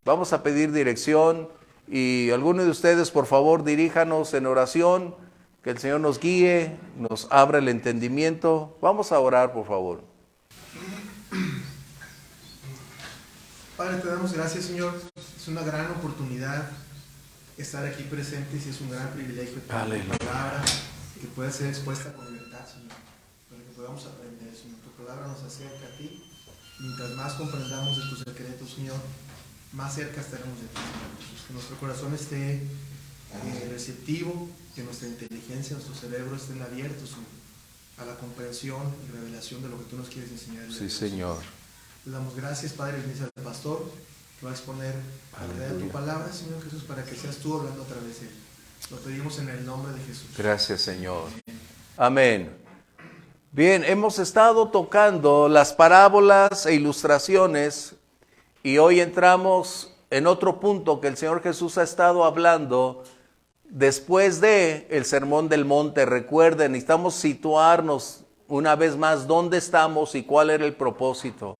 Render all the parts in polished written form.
Vamos a pedir dirección y alguno de ustedes, por favor, diríjanos en oración, que el Señor nos guíe, nos abra el entendimiento. Vamos a orar, por favor. Padre, te damos gracias, Señor. Es una gran oportunidad estar aquí presentes y es un gran privilegio tener tu palabra que pueda ser expuesta con libertad, Señor, para que podamos aprender, Señor. Tu palabra nos acerca a ti. Mientras más comprendamos de tus secretos, Señor, más cerca estaremos de ti, Señor Jesús. Que nuestro corazón esté receptivo, que nuestra inteligencia, nuestro cerebro estén abiertos, Señor, a la comprensión y revelación de lo que tú nos quieres enseñar. Sí, Señor. Te damos gracias, Padre, bendice al pastor que va a exponer la verdad de tu palabra, Señor Jesús, para que seas tú hablando a través de él. Lo pedimos en el nombre de Jesús. Gracias, Señor. Amén. Bien, hemos estado tocando las parábolas e ilustraciones y hoy entramos en otro punto que el Señor Jesús ha estado hablando después de el Sermón del Monte. Recuerden, necesitamos situarnos una vez más dónde estamos y cuál era el propósito.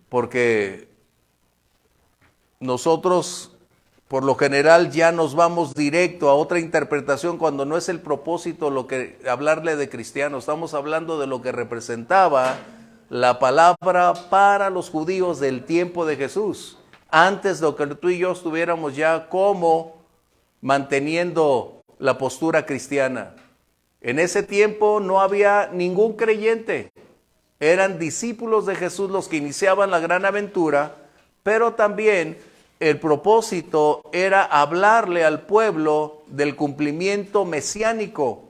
Porque nosotros, por lo general, ya nos vamos directo a otra interpretación cuando no es el propósito hablarle de cristiano. Estamos hablando de lo que representaba la palabra para los judíos del tiempo de Jesús. Antes de que tú y yo estuviéramos ya como manteniendo la postura cristiana. En ese tiempo no había ningún creyente. Eran discípulos de Jesús los que iniciaban la gran aventura, pero también el propósito era hablarle al pueblo del cumplimiento mesiánico,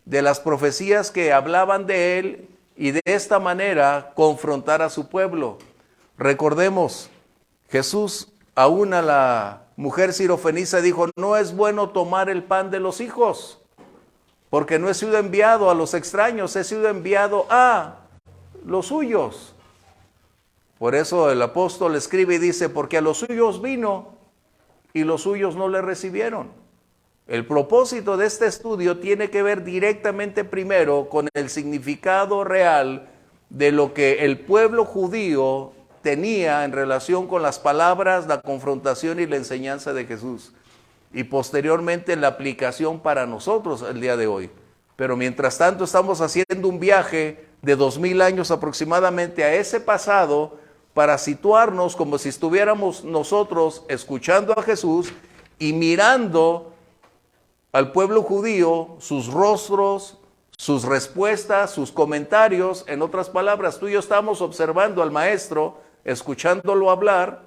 de las profecías que hablaban de él y de esta manera confrontar a su pueblo. Recordemos, Jesús aún a la mujer sirofenicia dijo, no es bueno tomar el pan de los hijos, porque no he sido enviado a los extraños, he sido enviado a los suyos. Por eso el apóstol escribe y dice, porque a los suyos vino y los suyos no le recibieron. El propósito de este estudio tiene que ver directamente primero con el significado real de lo que el pueblo judío tenía en relación con las palabras, la confrontación y la enseñanza de Jesús. Y posteriormente la aplicación para nosotros el día de hoy. Pero mientras tanto estamos haciendo un viaje de 2000 años aproximadamente a ese pasado para situarnos como si estuviéramos nosotros escuchando a Jesús y mirando al pueblo judío, sus rostros, sus respuestas, sus comentarios. En otras palabras, tú y yo estamos observando al maestro, escuchándolo hablar,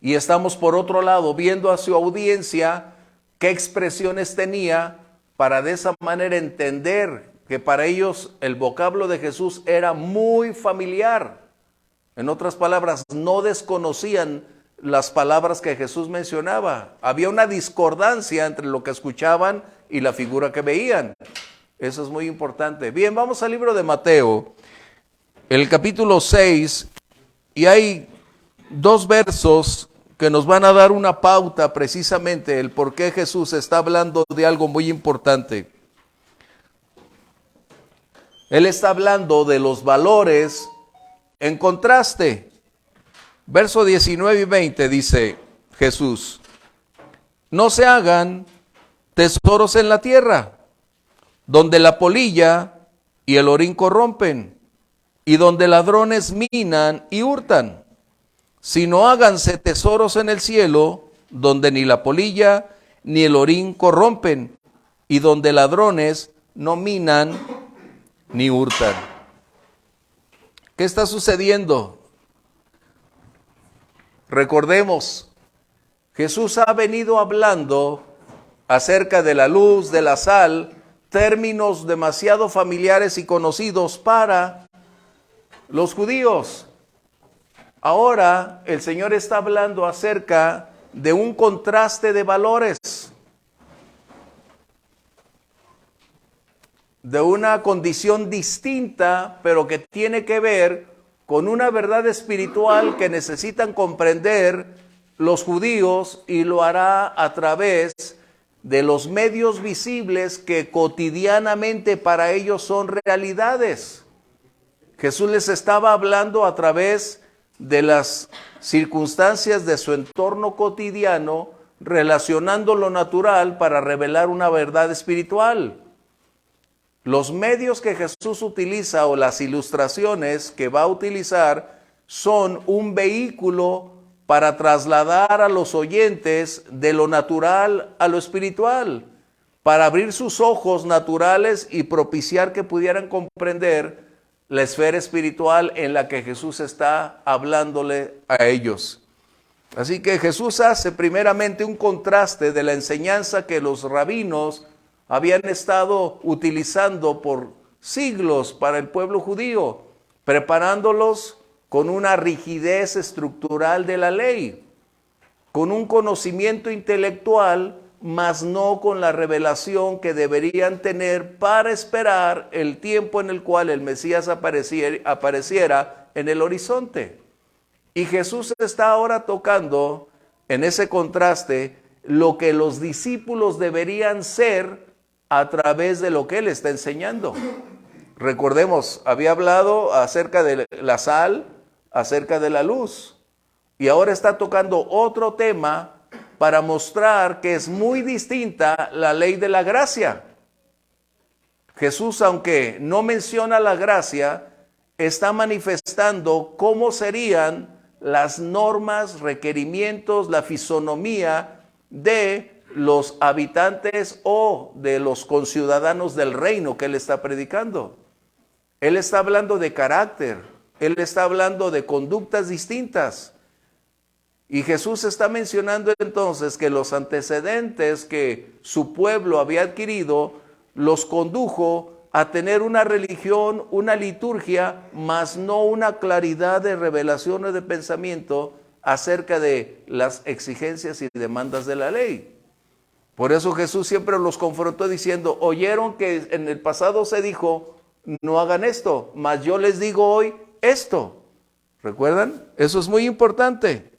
y estamos por otro lado viendo a su audiencia qué expresiones tenía para de esa manera entender que para ellos el vocablo de Jesús era muy familiar. En otras palabras, no desconocían las palabras que Jesús mencionaba. Había una discordancia entre lo que escuchaban y la figura que veían. Eso es muy importante. Bien, vamos al libro de Mateo, el capítulo 6, y hay dos versos que nos van a dar una pauta precisamente el por qué Jesús está hablando de algo muy importante. Él está hablando de los valores en contraste. Verso 19 y 20 dice Jesús, no se hagan tesoros en la tierra, donde la polilla y el orín corrompen, y donde ladrones minan y hurtan, sino háganse tesoros en el cielo, donde ni la polilla ni el orín corrompen, y donde ladrones no minan ni hurtan. ¿Qué está sucediendo? Recordemos, Jesús ha venido hablando acerca de la luz, de la sal, términos demasiado familiares y conocidos para los judíos. Ahora el Señor está hablando acerca de un contraste de valores, de una condición distinta, pero que tiene que ver con una verdad espiritual que necesitan comprender los judíos, y lo hará a través de los medios visibles que cotidianamente para ellos son realidades. Jesús les estaba hablando a través de las circunstancias de su entorno cotidiano, relacionando lo natural para revelar una verdad espiritual. Los medios que Jesús utiliza o las ilustraciones que va a utilizar son un vehículo para trasladar a los oyentes de lo natural a lo espiritual, para abrir sus ojos naturales y propiciar que pudieran comprender la esfera espiritual en la que Jesús está hablándole a ellos. Así que Jesús hace primeramente un contraste de la enseñanza que los rabinos habían estado utilizando por siglos para el pueblo judío, preparándolos con una rigidez estructural de la ley, con un conocimiento intelectual, mas no con la revelación que deberían tener para esperar el tiempo en el cual el Mesías apareciera en el horizonte. Y Jesús está ahora tocando en ese contraste lo que los discípulos deberían ser a través de lo que Él está enseñando. Recordemos, había hablado acerca de la sal, acerca de la luz, y ahora está tocando otro tema para mostrar que es muy distinta la ley de la gracia. Jesús, aunque no menciona la gracia, está manifestando cómo serían las normas, requerimientos, la fisonomía de los habitantes o de los conciudadanos del reino que Él está predicando. Él está hablando de carácter, Él está hablando de conductas distintas. Y Jesús está mencionando entonces que los antecedentes que su pueblo había adquirido los condujo a tener una religión, una liturgia, mas no una claridad de revelación o de pensamiento acerca de las exigencias y demandas de la ley. Por eso Jesús siempre los confrontó diciendo, oyeron que en el pasado se dijo, no hagan esto, mas yo les digo hoy esto. ¿Recuerdan? Eso es muy importante.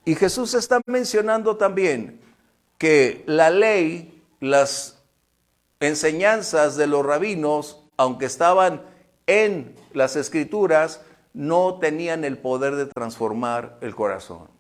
Y Jesús está mencionando también que la ley, las enseñanzas de los rabinos, aunque estaban en las escrituras, no tenían el poder de transformar el corazón.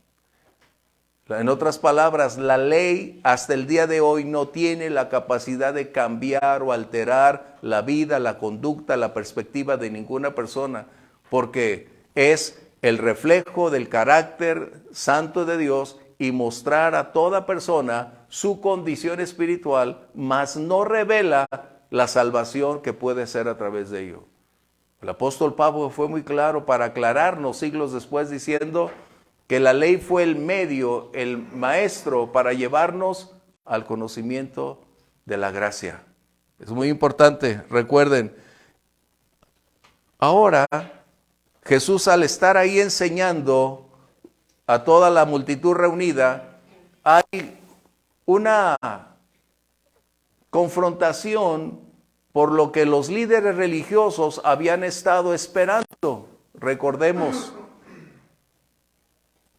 En otras palabras, la ley hasta el día de hoy no tiene la capacidad de cambiar o alterar la vida, la conducta, la perspectiva de ninguna persona, porque es el reflejo del carácter santo de Dios y mostrar a toda persona su condición espiritual, mas no revela la salvación que puede ser a través de ello. El apóstol Pablo fue muy claro para aclararnos siglos después diciendo que la ley fue el medio, el maestro para llevarnos al conocimiento de la gracia. Es muy importante, recuerden. Ahora, Jesús al estar ahí enseñando a toda la multitud reunida, hay una confrontación por lo que los líderes religiosos habían estado esperando. Recordemos,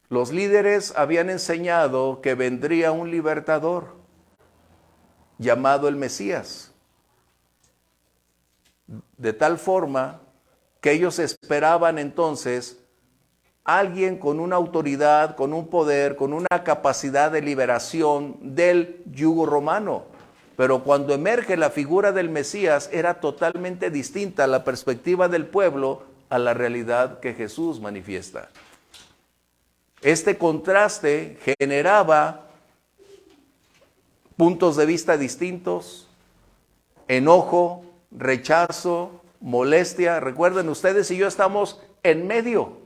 los líderes habían enseñado que vendría un libertador llamado el Mesías. De tal forma que ellos esperaban entonces alguien con una autoridad, con un poder, con una capacidad de liberación del yugo romano. Pero cuando emerge la figura del Mesías, era totalmente distinta la perspectiva del pueblo a la realidad que Jesús manifiesta. Este contraste generaba puntos de vista distintos, enojo, rechazo, molestia. Recuerden, ustedes y yo estamos en medio.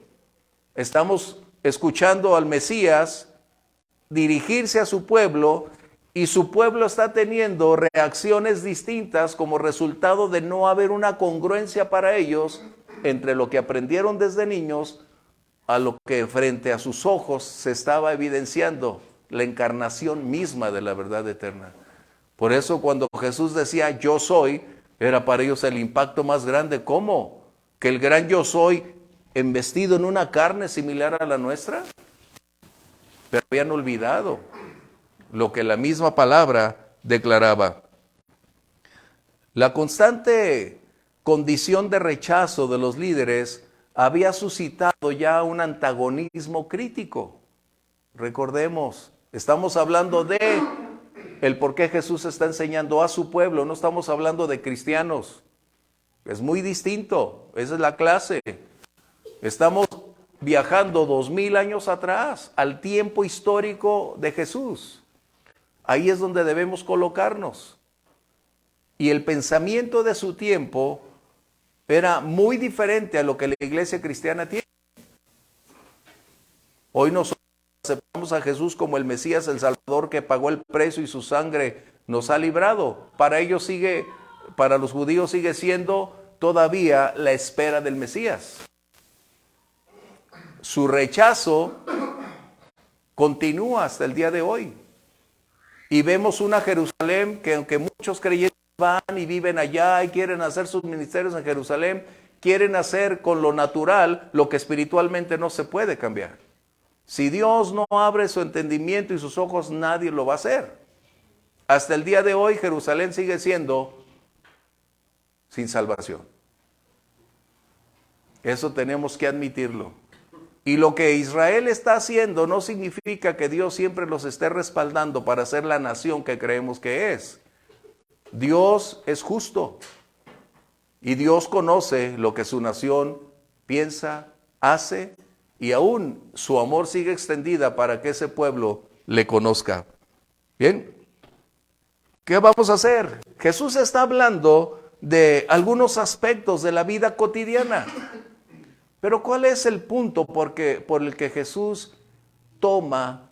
Estamos escuchando al Mesías dirigirse a su pueblo y su pueblo está teniendo reacciones distintas como resultado de no haber una congruencia para ellos entre lo que aprendieron desde niños a lo que frente a sus ojos se estaba evidenciando, la encarnación misma de la verdad eterna. Por eso cuando Jesús decía yo soy, era para ellos el impacto más grande. ¿Cómo? ¿Que el gran yo soy embestido en una carne similar a la nuestra? Pero habían olvidado lo que la misma palabra declaraba. La constante condición de rechazo de los líderes había suscitado ya un antagonismo crítico. Recordemos, estamos hablando de el por qué Jesús está enseñando a su pueblo, no estamos hablando de cristianos. Es muy distinto, esa es la clase. Estamos viajando 2000 años atrás, al tiempo histórico de Jesús. Ahí es donde debemos colocarnos. Y el pensamiento de su tiempo era muy diferente a lo que la iglesia cristiana tiene. Hoy nosotros aceptamos a Jesús como el Mesías, el Salvador que pagó el precio y su sangre nos ha librado. Para los judíos sigue siendo todavía la espera del Mesías. Su rechazo continúa hasta el día de hoy. Y vemos una Jerusalén que aunque muchos creyentes van y viven allá y quieren hacer sus ministerios en Jerusalén, quieren hacer con lo natural lo que espiritualmente no se puede cambiar. Si Dios no abre su entendimiento y sus ojos, nadie lo va a hacer. Hasta el día de hoy Jerusalén sigue siendo sin salvación. Eso tenemos que admitirlo. Y lo que Israel está haciendo no significa que Dios siempre los esté respaldando para ser la nación que creemos que es. Dios es justo y Dios conoce lo que su nación piensa, hace y aún su amor sigue extendida para que ese pueblo le conozca. Bien, ¿qué vamos a hacer? Jesús está hablando de algunos aspectos de la vida cotidiana. Pero ¿cuál es el punto por el que Jesús toma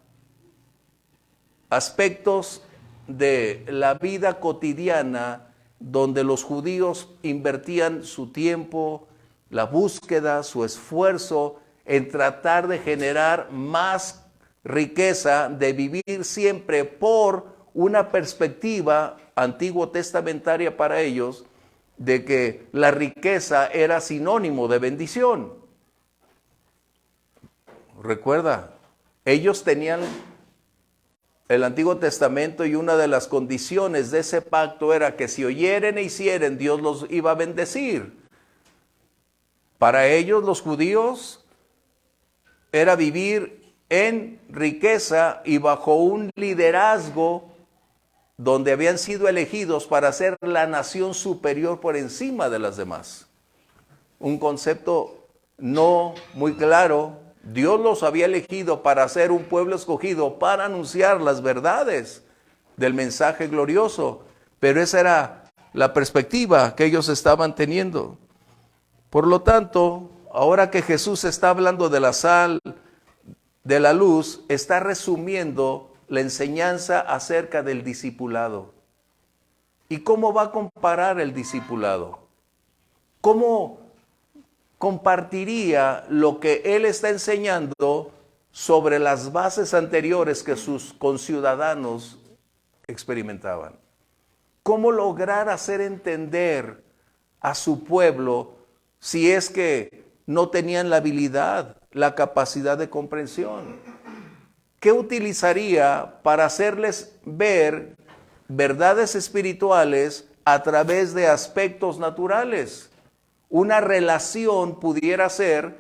aspectos de la vida cotidiana donde los judíos invertían su tiempo, la búsqueda, su esfuerzo en tratar de generar más riqueza, de vivir siempre por una perspectiva antiguo testamentaria para ellos de que la riqueza era sinónimo de bendición? Recuerda, ellos tenían el Antiguo Testamento y una de las condiciones de ese pacto era que si oyeren e hicieren, Dios los iba a bendecir. Para ellos, los judíos, era vivir en riqueza y bajo un liderazgo donde habían sido elegidos para ser la nación superior por encima de las demás. Un concepto no muy claro. Dios los había elegido para ser un pueblo escogido, para anunciar las verdades del mensaje glorioso. Pero esa era la perspectiva que ellos estaban teniendo. Por lo tanto, ahora que Jesús está hablando de la sal, de la luz, está resumiendo la enseñanza acerca del discipulado. ¿Y cómo va a comparar el discipulado? ¿Cómo compartiría lo que él está enseñando sobre las bases anteriores que sus conciudadanos experimentaban? ¿Cómo lograr hacer entender a su pueblo si es que no tenían la habilidad, la capacidad de comprensión? ¿Qué utilizaría para hacerles ver verdades espirituales a través de aspectos naturales? Una relación pudiera ser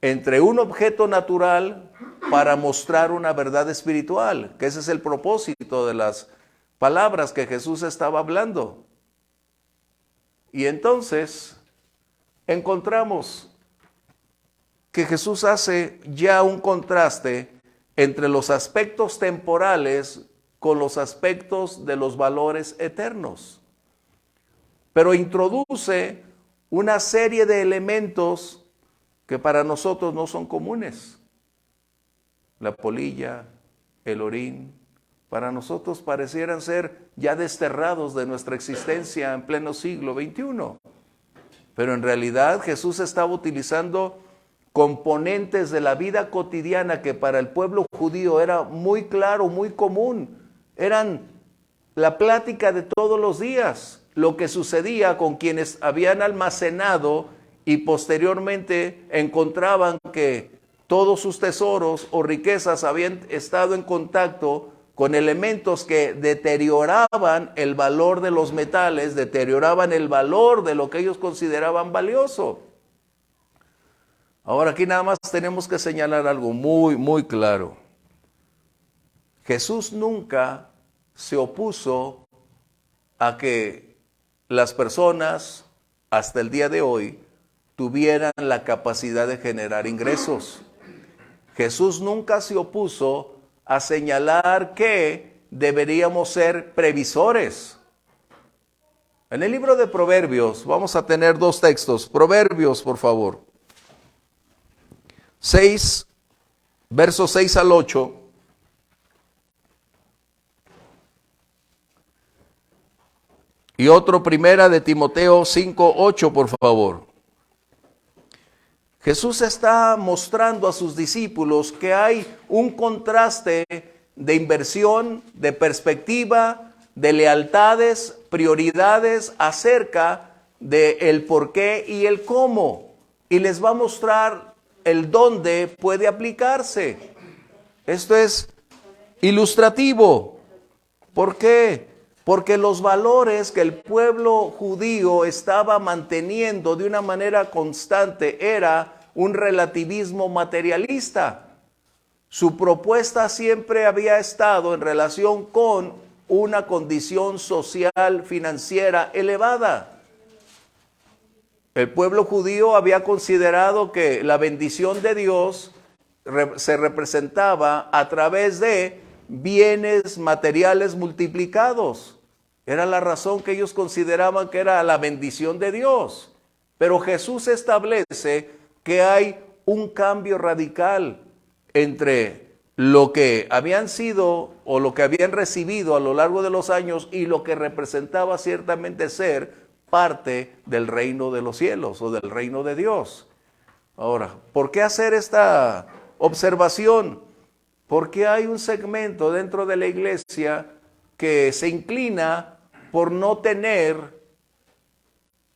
entre un objeto natural para mostrar una verdad espiritual, que ese es el propósito de las palabras que Jesús estaba hablando. Y entonces encontramos que Jesús hace ya un contraste entre los aspectos temporales con los aspectos de los valores eternos. Pero introduce una serie de elementos que para nosotros no son comunes. La polilla, el orín, para nosotros parecieran ser ya desterrados de nuestra existencia en pleno siglo XXI. Pero en realidad Jesús estaba utilizando componentes de la vida cotidiana que para el pueblo judío era muy claro, muy común. Eran la plática de todos los días, lo que sucedía con quienes habían almacenado y posteriormente encontraban que todos sus tesoros o riquezas habían estado en contacto con elementos que deterioraban el valor de los metales, deterioraban el valor de lo que ellos consideraban valioso. Ahora aquí nada más tenemos que señalar algo muy, muy claro. Jesús nunca se opuso a que las personas hasta el día de hoy tuvieran la capacidad de generar ingresos. Jesús nunca se opuso a señalar que deberíamos ser previsores. En el libro de Proverbios vamos a tener dos textos. Proverbios, por favor. 6, versos 6 al 8. Y otro, primera de Timoteo 5, 8, por favor. Jesús está mostrando a sus discípulos que hay un contraste de inversión, de perspectiva, de lealtades, prioridades acerca del por qué y el cómo. Y les va a mostrar el dónde puede aplicarse. Esto es ilustrativo. ¿Por qué? Porque los valores que el pueblo judío estaba manteniendo de una manera constante era un relativismo materialista. Su propuesta siempre había estado en relación con una condición social, financiera elevada. El pueblo judío había considerado que la bendición de Dios se representaba a través de bienes materiales multiplicados. Era la razón que ellos consideraban que era la bendición de Dios. Pero Jesús establece que hay un cambio radical entre lo que habían sido o lo que habían recibido a lo largo de los años y lo que representaba ciertamente ser parte del reino de los cielos o del reino de Dios. Ahora, ¿por qué hacer esta observación? Porque hay un segmento dentro de la iglesia que se inclina por no tener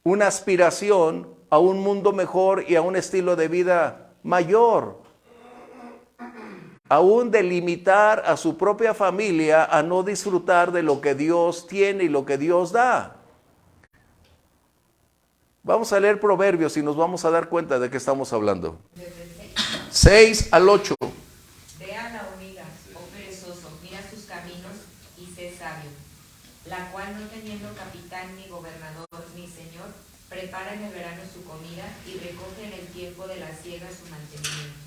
una aspiración a un mundo mejor y a un estilo de vida mayor. Aún de limitar a su propia familia a no disfrutar de lo que Dios tiene y lo que Dios da. Vamos a leer Proverbios y nos vamos a dar cuenta de qué estamos hablando. 6 al 8. Ve a la hormiga, oh perezoso, mira sus caminos y sé sabio, la cual no teniendo capitán ni gobernador ni señor, prepara en el verano su comida y recoge en el tiempo de la siega su mantenimiento.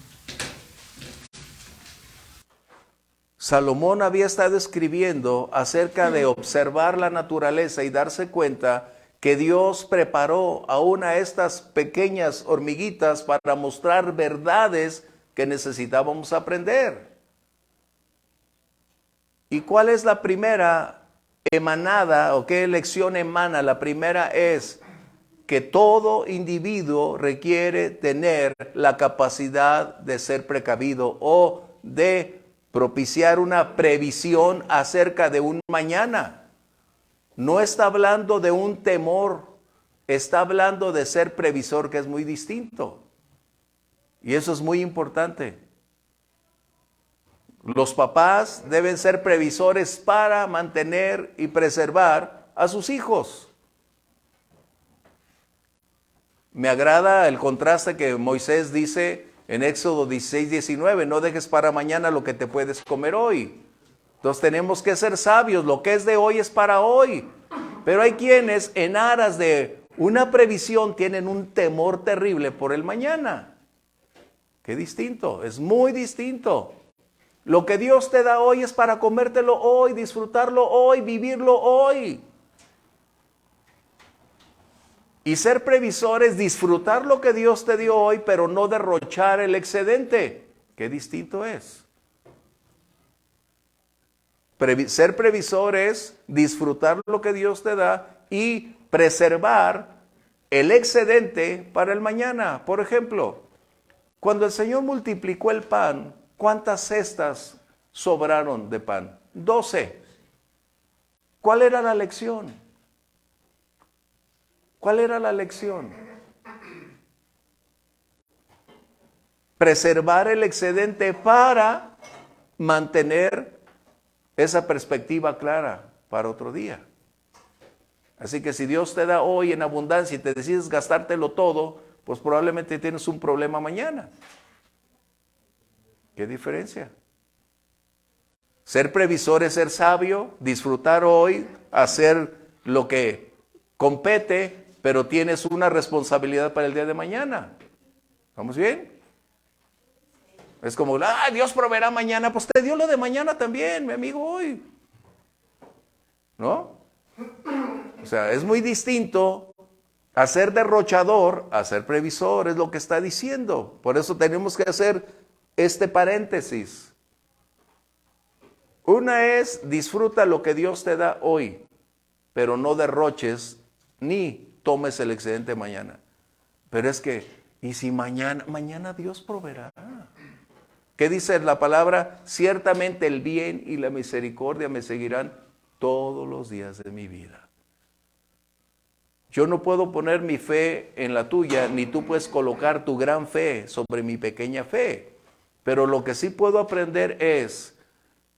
Salomón había estado escribiendo acerca de observar la naturaleza y darse cuenta que Dios preparó aún a estas pequeñas hormiguitas para mostrar verdades que necesitábamos aprender. ¿Y cuál es la primera emanada o qué lección emana? La primera es que todo individuo requiere tener la capacidad de ser precavido o de propiciar una previsión acerca de un mañana. No está hablando de un temor, está hablando de ser previsor, que es muy distinto. Y eso es muy importante. Los papás deben ser previsores para mantener y preservar a sus hijos. Me agrada el contraste que Moisés dice en Éxodo 16, 19, no dejes para mañana lo que te puedes comer hoy. Entonces tenemos que ser sabios, lo que es de hoy es para hoy. Pero hay quienes en aras de una previsión tienen un temor terrible por el mañana. Qué distinto, es muy distinto. Lo que Dios te da hoy es para comértelo hoy, disfrutarlo hoy, vivirlo hoy. Y ser previsor es disfrutar lo que Dios te dio hoy, pero no derrochar el excedente. Qué distinto es. Ser previsor es disfrutar lo que Dios te da y preservar el excedente para el mañana. Por ejemplo, cuando el Señor multiplicó el pan, ¿cuántas cestas sobraron de pan? 12. ¿Cuál era la lección? ¿Cuál era la lección? Preservar el excedente para mantener esa perspectiva clara para otro día. Así que si Dios te da hoy en abundancia y te decides gastártelo todo, pues probablemente tienes un problema mañana. ¿Qué diferencia? Ser previsor es ser sabio, disfrutar hoy, hacer lo que compete, pero tienes una responsabilidad para el día de mañana. ¿Vamos bien? Es como, Dios proveerá mañana, pues te dio lo de mañana también, mi amigo, hoy. ¿No? O sea, es muy distinto a ser derrochador, a ser previsor, es lo que está diciendo. Por eso tenemos que hacer este paréntesis. Una es, disfruta lo que Dios te da hoy, pero no derroches ni tomes el excedente mañana. Pero es que, ¿y si mañana Dios proveerá? ¿Qué dice la palabra? Ciertamente el bien y la misericordia me seguirán todos los días de mi vida. Yo no puedo poner mi fe en la tuya, ni tú puedes colocar tu gran fe sobre mi pequeña fe. Pero lo que sí puedo aprender es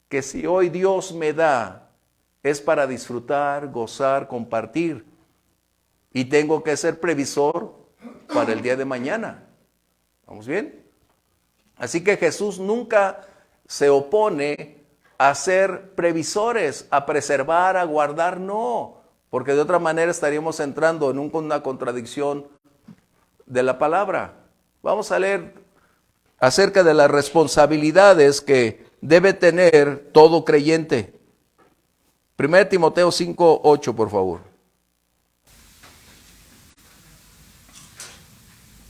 que si hoy Dios me da, es para disfrutar, gozar, compartir. Y tengo que ser previsor para el día de mañana. ¿Vamos bien? Así que Jesús nunca se opone a ser previsores, a preservar, a guardar, no. Porque de otra manera estaríamos entrando en una contradicción de la palabra. Vamos a leer acerca de las responsabilidades que debe tener todo creyente. 1 Timoteo 5:8, por favor.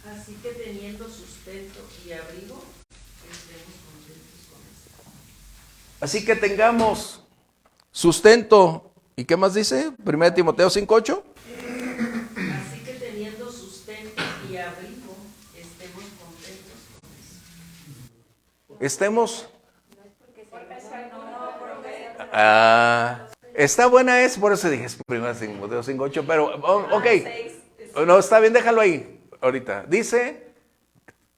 Así que teniendo sustento y abrigo, estemos contentos con esto. Así que tengamos sustento. ¿Y qué más dice? 1 Timoteo 5:8. Así que teniendo sustento y abrigo, estemos contentos con esto. Estemos. Está buena es, por eso dije 1 Timoteo 5:8, pero ok. No, está bien, déjalo ahí ahorita. Dice,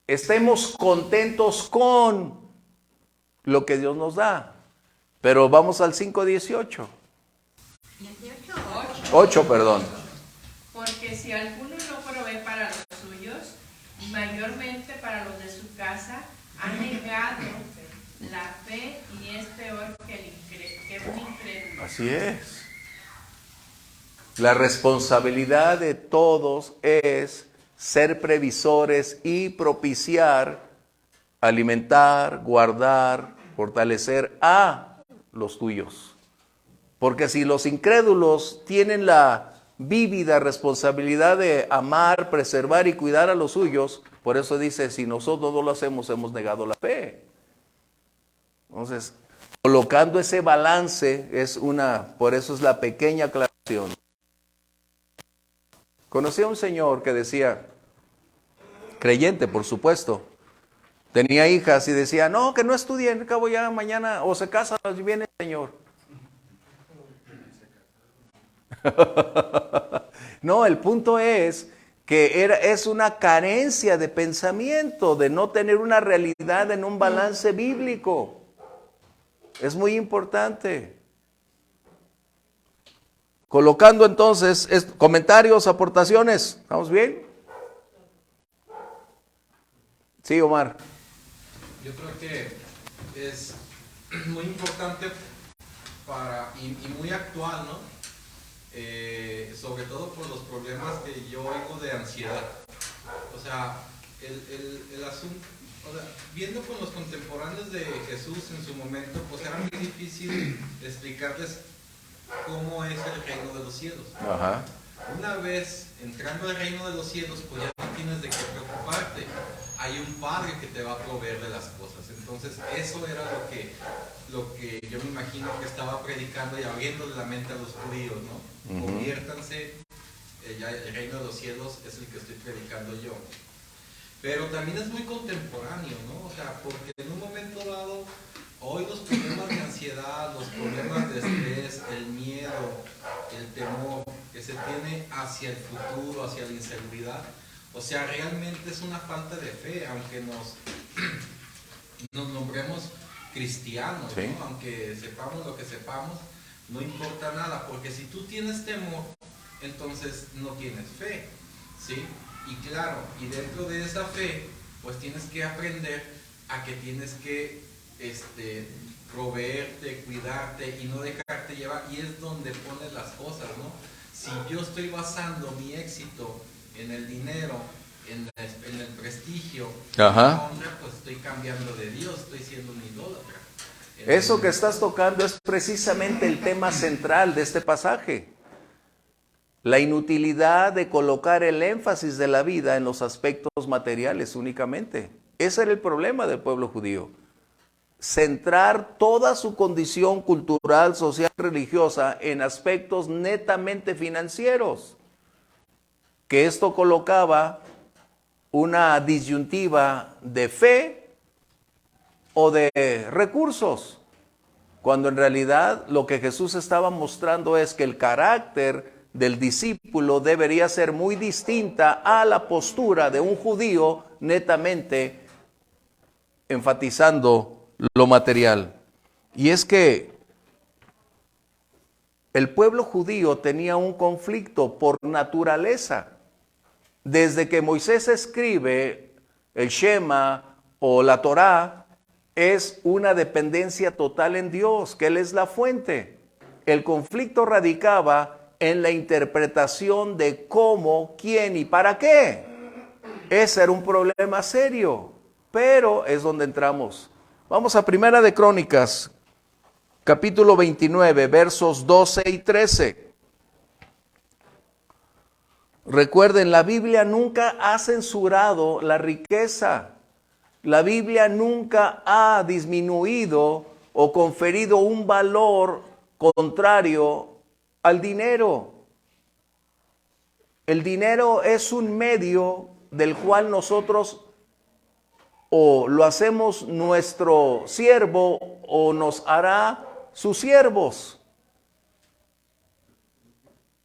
estemos contentos con lo que Dios nos da. Pero vamos al 5:18. 8, perdón. Porque si alguno no provee para los suyos, y mayormente para los de su casa, ha negado la fe y es peor que un incrédulo. Así es. La responsabilidad de todos es ser previsores y propiciar, alimentar, guardar, fortalecer a los tuyos. Porque si los incrédulos tienen la vívida responsabilidad de amar, preservar y cuidar a los suyos, por eso dice, si nosotros no lo hacemos, hemos negado la fe. Entonces, colocando ese balance por eso es la pequeña aclaración. Conocí a un señor que decía, creyente por supuesto, tenía hijas y decía, no, que no estudien, acabo ya mañana, o se casan, y viene el Señor. No, el punto es que es una carencia de pensamiento, de no tener una realidad en un balance bíblico. Es muy importante. Colocando entonces comentarios, aportaciones. ¿Estamos bien? Sí, Omar. Yo creo que es muy importante y muy actual, ¿no? Sobre todo por los problemas que yo oigo de ansiedad. O sea, el asunto, o sea, viendo con los contemporáneos de Jesús en su momento, pues era muy difícil explicarles cómo es el reino de los cielos. Ajá. Una vez entrando al reino de los cielos, pues ya no tienes de qué preocuparte. Hay un Padre que te va a proveer de las cosas. Entonces eso era lo que yo me imagino que estaba predicando y abriéndole la mente a los judíos, ¿no? Conviértanse, ya el reino de los cielos es el que estoy predicando yo. Pero también es muy contemporáneo, ¿no? O sea, porque en un momento dado, hoy los problemas de ansiedad, los problemas de estrés, el miedo, el temor que se tiene hacia el futuro, hacia la inseguridad, o sea, realmente es una falta de fe, aunque nos nombremos cristianos, sí, ¿no? Aunque sepamos lo que sepamos, no importa nada, porque si tú tienes temor, entonces no tienes fe, ¿sí? Y claro, y dentro de esa fe, pues tienes que aprender a que tienes que proveerte, cuidarte y no dejarte llevar. Y es donde pones las cosas, ¿no? Si yo estoy basando mi éxito en el dinero, en el prestigio, Ajá. en la honra, pues estoy cambiando de Dios, estoy siendo un idólatra. Eso que estás tocando es precisamente el tema central de este pasaje. La inutilidad de colocar el énfasis de la vida en los aspectos materiales únicamente. Ese era el problema del pueblo judío. Centrar toda su condición cultural, social, religiosa en aspectos netamente financieros. Que esto colocaba una disyuntiva de fe o de recursos, cuando en realidad lo que Jesús estaba mostrando es que el carácter del discípulo debería ser muy distinta a la postura de un judío netamente enfatizando lo material. Y es que el pueblo judío tenía un conflicto por naturaleza. Desde que Moisés escribe el Shema o la Torá, es una dependencia total en Dios, que Él es la fuente. El conflicto radicaba en la interpretación de cómo, quién y para qué. Ese era un problema serio, pero es donde entramos. Vamos a Primera de Crónicas, capítulo 29, versos 12 y 13. Recuerden, la Biblia nunca ha censurado la riqueza. La Biblia nunca ha disminuido o conferido un valor contrario al dinero. El dinero es un medio del cual nosotros o lo hacemos nuestro siervo o nos hará sus siervos.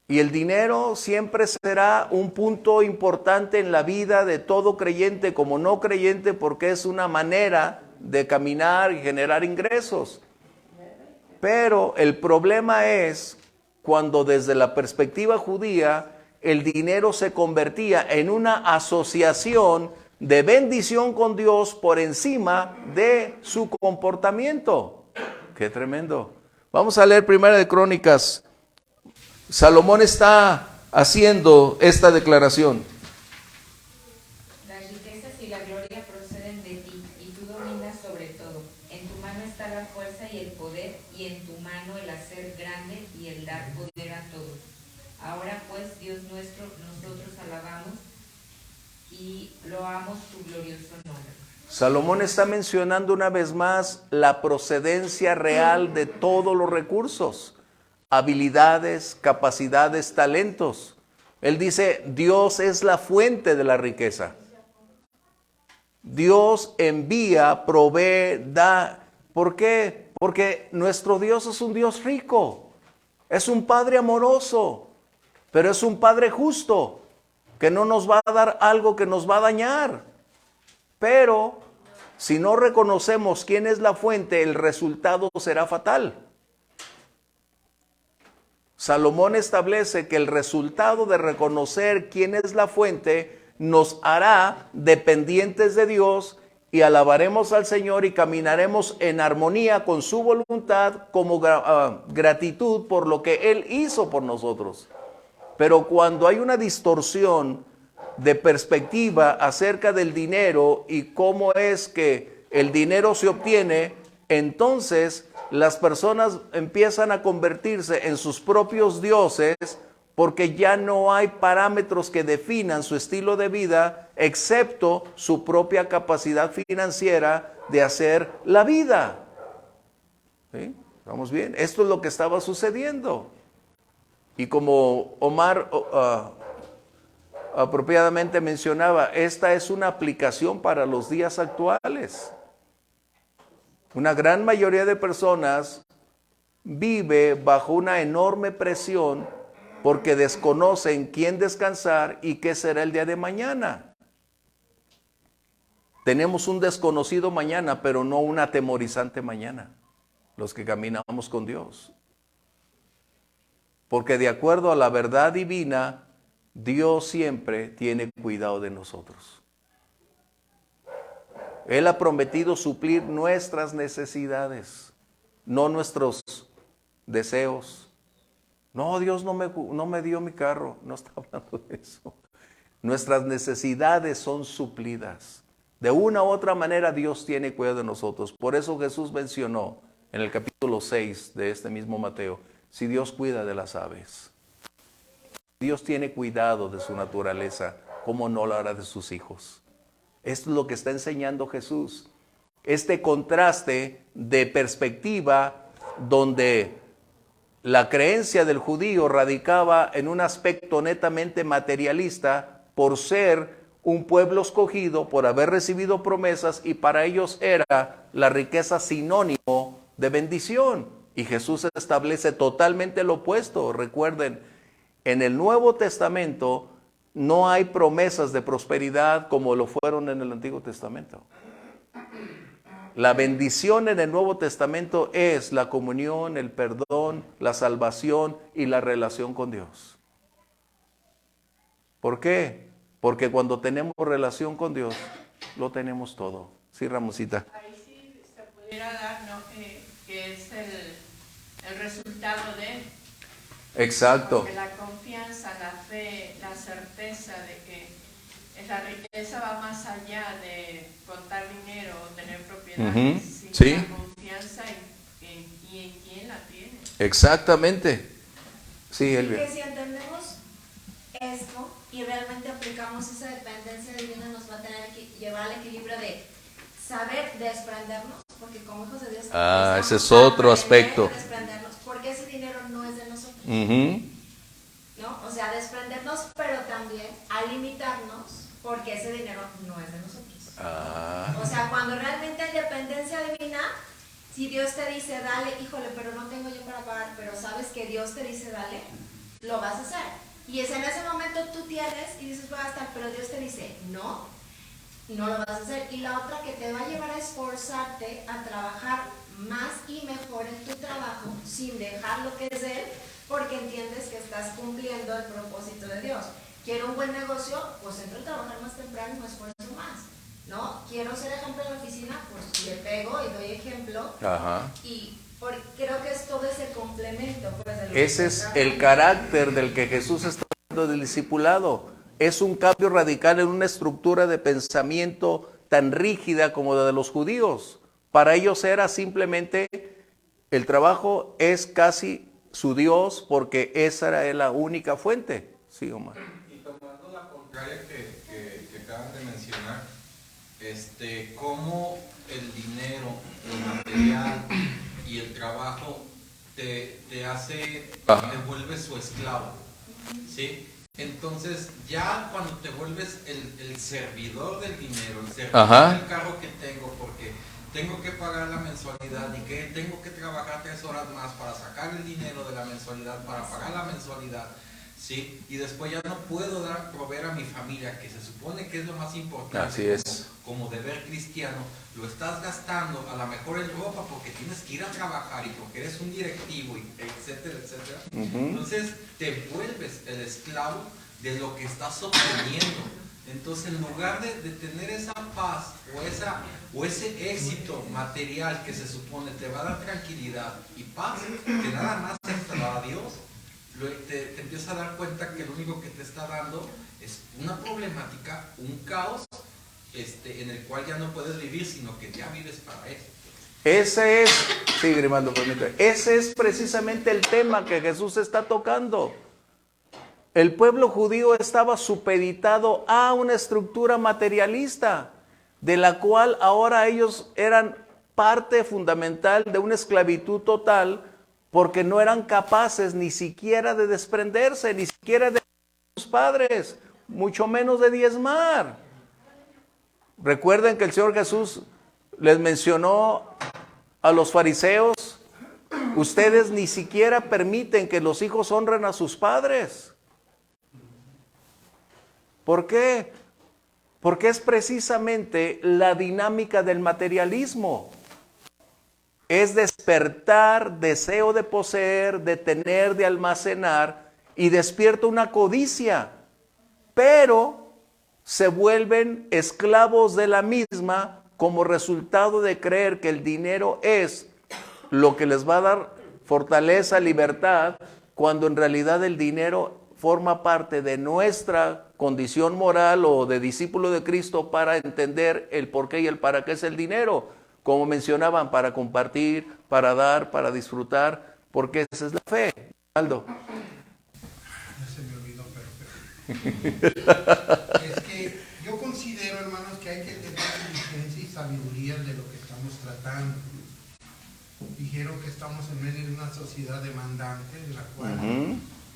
Y el dinero siempre será un punto importante en la vida de todo creyente como no creyente, porque es una manera de caminar y generar ingresos. Pero el problema es cuando desde la perspectiva judía el dinero se convertía en una asociación de bendición con Dios por encima de su comportamiento. ¡Qué tremendo! Vamos a leer Primera de Crónicas. Salomón está haciendo esta declaración. Las riquezas y la gloria proceden de ti, y tú dominas sobre todo. En tu mano está la fuerza y el poder, y en tu mano el hacer grande y el dar poder a todos. Ahora pues, Dios nuestro, nosotros alabamos y loamos tu glorioso nombre. Salomón está mencionando una vez más la procedencia real de todos los recursos. Habilidades, capacidades, talentos. Él dice, Dios es la fuente de la riqueza. Dios envía, provee, da. ¿Por qué? Porque nuestro Dios es un Dios rico. Es un Padre amoroso, pero es un Padre justo, que no nos va a dar algo que nos va a dañar. Pero si no reconocemos quién es la fuente, el resultado será fatal. Salomón establece que el resultado de reconocer quién es la fuente nos hará dependientes de Dios y alabaremos al Señor y caminaremos en armonía con su voluntad como gratitud por lo que Él hizo por nosotros. Pero cuando hay una distorsión de perspectiva acerca del dinero y cómo es que el dinero se obtiene, entonces las personas empiezan a convertirse en sus propios dioses porque ya no hay parámetros que definan su estilo de vida excepto su propia capacidad financiera de hacer la vida. ¿Sí? ¿Vamos bien? Esto es lo que estaba sucediendo. Y como Omar apropiadamente mencionaba, esta es una aplicación para los días actuales. Una gran mayoría de personas vive bajo una enorme presión porque desconocen quién descansar y qué será el día de mañana. Tenemos un desconocido mañana, pero no un atemorizante mañana, los que caminamos con Dios. Porque de acuerdo a la verdad divina, Dios siempre tiene cuidado de nosotros. Él ha prometido suplir nuestras necesidades, no nuestros deseos. No, Dios no me dio mi carro. No está hablando de eso. Nuestras necesidades son suplidas. De una u otra manera Dios tiene cuidado de nosotros. Por eso Jesús mencionó en el capítulo 6 de este mismo Mateo, si Dios cuida de las aves, Dios tiene cuidado de su naturaleza, ¿cómo no lo hará de sus hijos? Esto es lo que está enseñando Jesús. Este contraste de perspectiva donde la creencia del judío radicaba en un aspecto netamente materialista por ser un pueblo escogido, por haber recibido promesas, y para ellos era la riqueza sinónimo de bendición. Y Jesús establece totalmente lo opuesto. Recuerden, en el Nuevo Testamento no hay promesas de prosperidad como lo fueron en el Antiguo Testamento. La bendición en el Nuevo Testamento es la comunión, el perdón, la salvación y la relación con Dios. ¿Por qué? Porque cuando tenemos relación con Dios, lo tenemos todo. Sí, Ramosita. Ahí sí se pudiera dar, ¿no? Que es el resultado de él. Exacto. Porque la confianza, la fe, la certeza de que la riqueza va más allá de contar dinero o tener propiedades, sino Sí. la confianza en quién la tiene. Exactamente. Sí, Elvia. Que si entendemos esto y realmente aplicamos esa dependencia divina, nos va a tener que llevar al equilibrio de saber desprendernos, porque como hijos de Dios Ese es otro aspecto. desprendernos, porque ese dinero no es de nosotros, Ujú. ¿no? O sea, desprendernos, pero también a limitarnos, porque ese dinero no es de nosotros. O sea, cuando realmente hay dependencia divina, si Dios te dice dale, híjole, pero no tengo yo para pagar, pero sabes que Dios te dice dale, lo vas a hacer. Y es en ese momento tú tienes y dices voy a gastar, pero Dios te dice no lo vas a hacer. Y la otra que te va a llevar a esforzarte a trabajar más y mejor en tu trabajo sin dejar lo que es de Él, porque entiendes que estás cumpliendo el propósito de Dios. Quiero un buen negocio, pues entro a trabajar más temprano y me esfuerzo más, ¿no? Quiero ser ejemplo en la oficina, pues le pego y doy ejemplo. Ajá. Y creo que es todo ese complemento. Pues, de lo que Ese es se el trata. carácter del que Jesús está hablando del discipulado. Es un cambio radical en una estructura de pensamiento tan rígida como la de los judíos. Para ellos era simplemente el trabajo es casi su Dios porque esa era la única fuente. Sí, Omar. Y tomando la contraria que acaban de mencionar, cómo el dinero, el material y el trabajo te vuelve su esclavo, ¿sí? Entonces ya cuando te vuelves el servidor del dinero, el servidor del carro que tengo, porque tengo que pagar la mensualidad y que tengo que trabajar 3 horas más para sacar el dinero de la mensualidad, para pagar la mensualidad, ¿sí? Y después ya no puedo proveer a mi familia, que se supone que es lo más importante. Así es. Como deber cristiano, lo estás gastando a lo mejor en ropa porque tienes que ir a trabajar y porque eres un directivo, y etcétera, etcétera. Entonces te vuelves el esclavo de lo que estás obteniendo. Entonces, en lugar de tener esa paz o ese éxito material que se supone te va a dar tranquilidad y paz, que nada más te da Dios, te empiezas a dar cuenta que lo único que te está dando es una problemática, un caos, en el cual ya no puedes vivir, sino que ya vives para eso. Ese es, sí, Grimaldo, permítame. Ese es precisamente el tema que Jesús está tocando. El pueblo judío estaba supeditado a una estructura materialista, de la cual ahora ellos eran parte fundamental de una esclavitud total, porque no eran capaces ni siquiera de desprenderse, ni siquiera de sus padres, mucho menos de diezmar. Recuerden que el Señor Jesús les mencionó a los fariseos, ustedes ni siquiera permiten que los hijos honren a sus padres. ¿Por qué? Porque es precisamente la dinámica del materialismo. Es despertar deseo de poseer, de tener, de almacenar, y despierta una codicia. pero se vuelven esclavos de la misma como resultado de creer que el dinero es lo que les va a dar fortaleza, libertad, cuando en realidad el dinero forma parte de nuestra condición moral o de discípulo de Cristo para entender el por qué y el para qué es el dinero. Como mencionaban, para compartir, para dar, para disfrutar, porque esa es la fe. Aldo. Ya se me olvidó, pero es que yo considero, hermanos, que hay que tener inteligencia y sabiduría de lo que estamos tratando. Dijeron que estamos en medio de una sociedad demandante, en la cual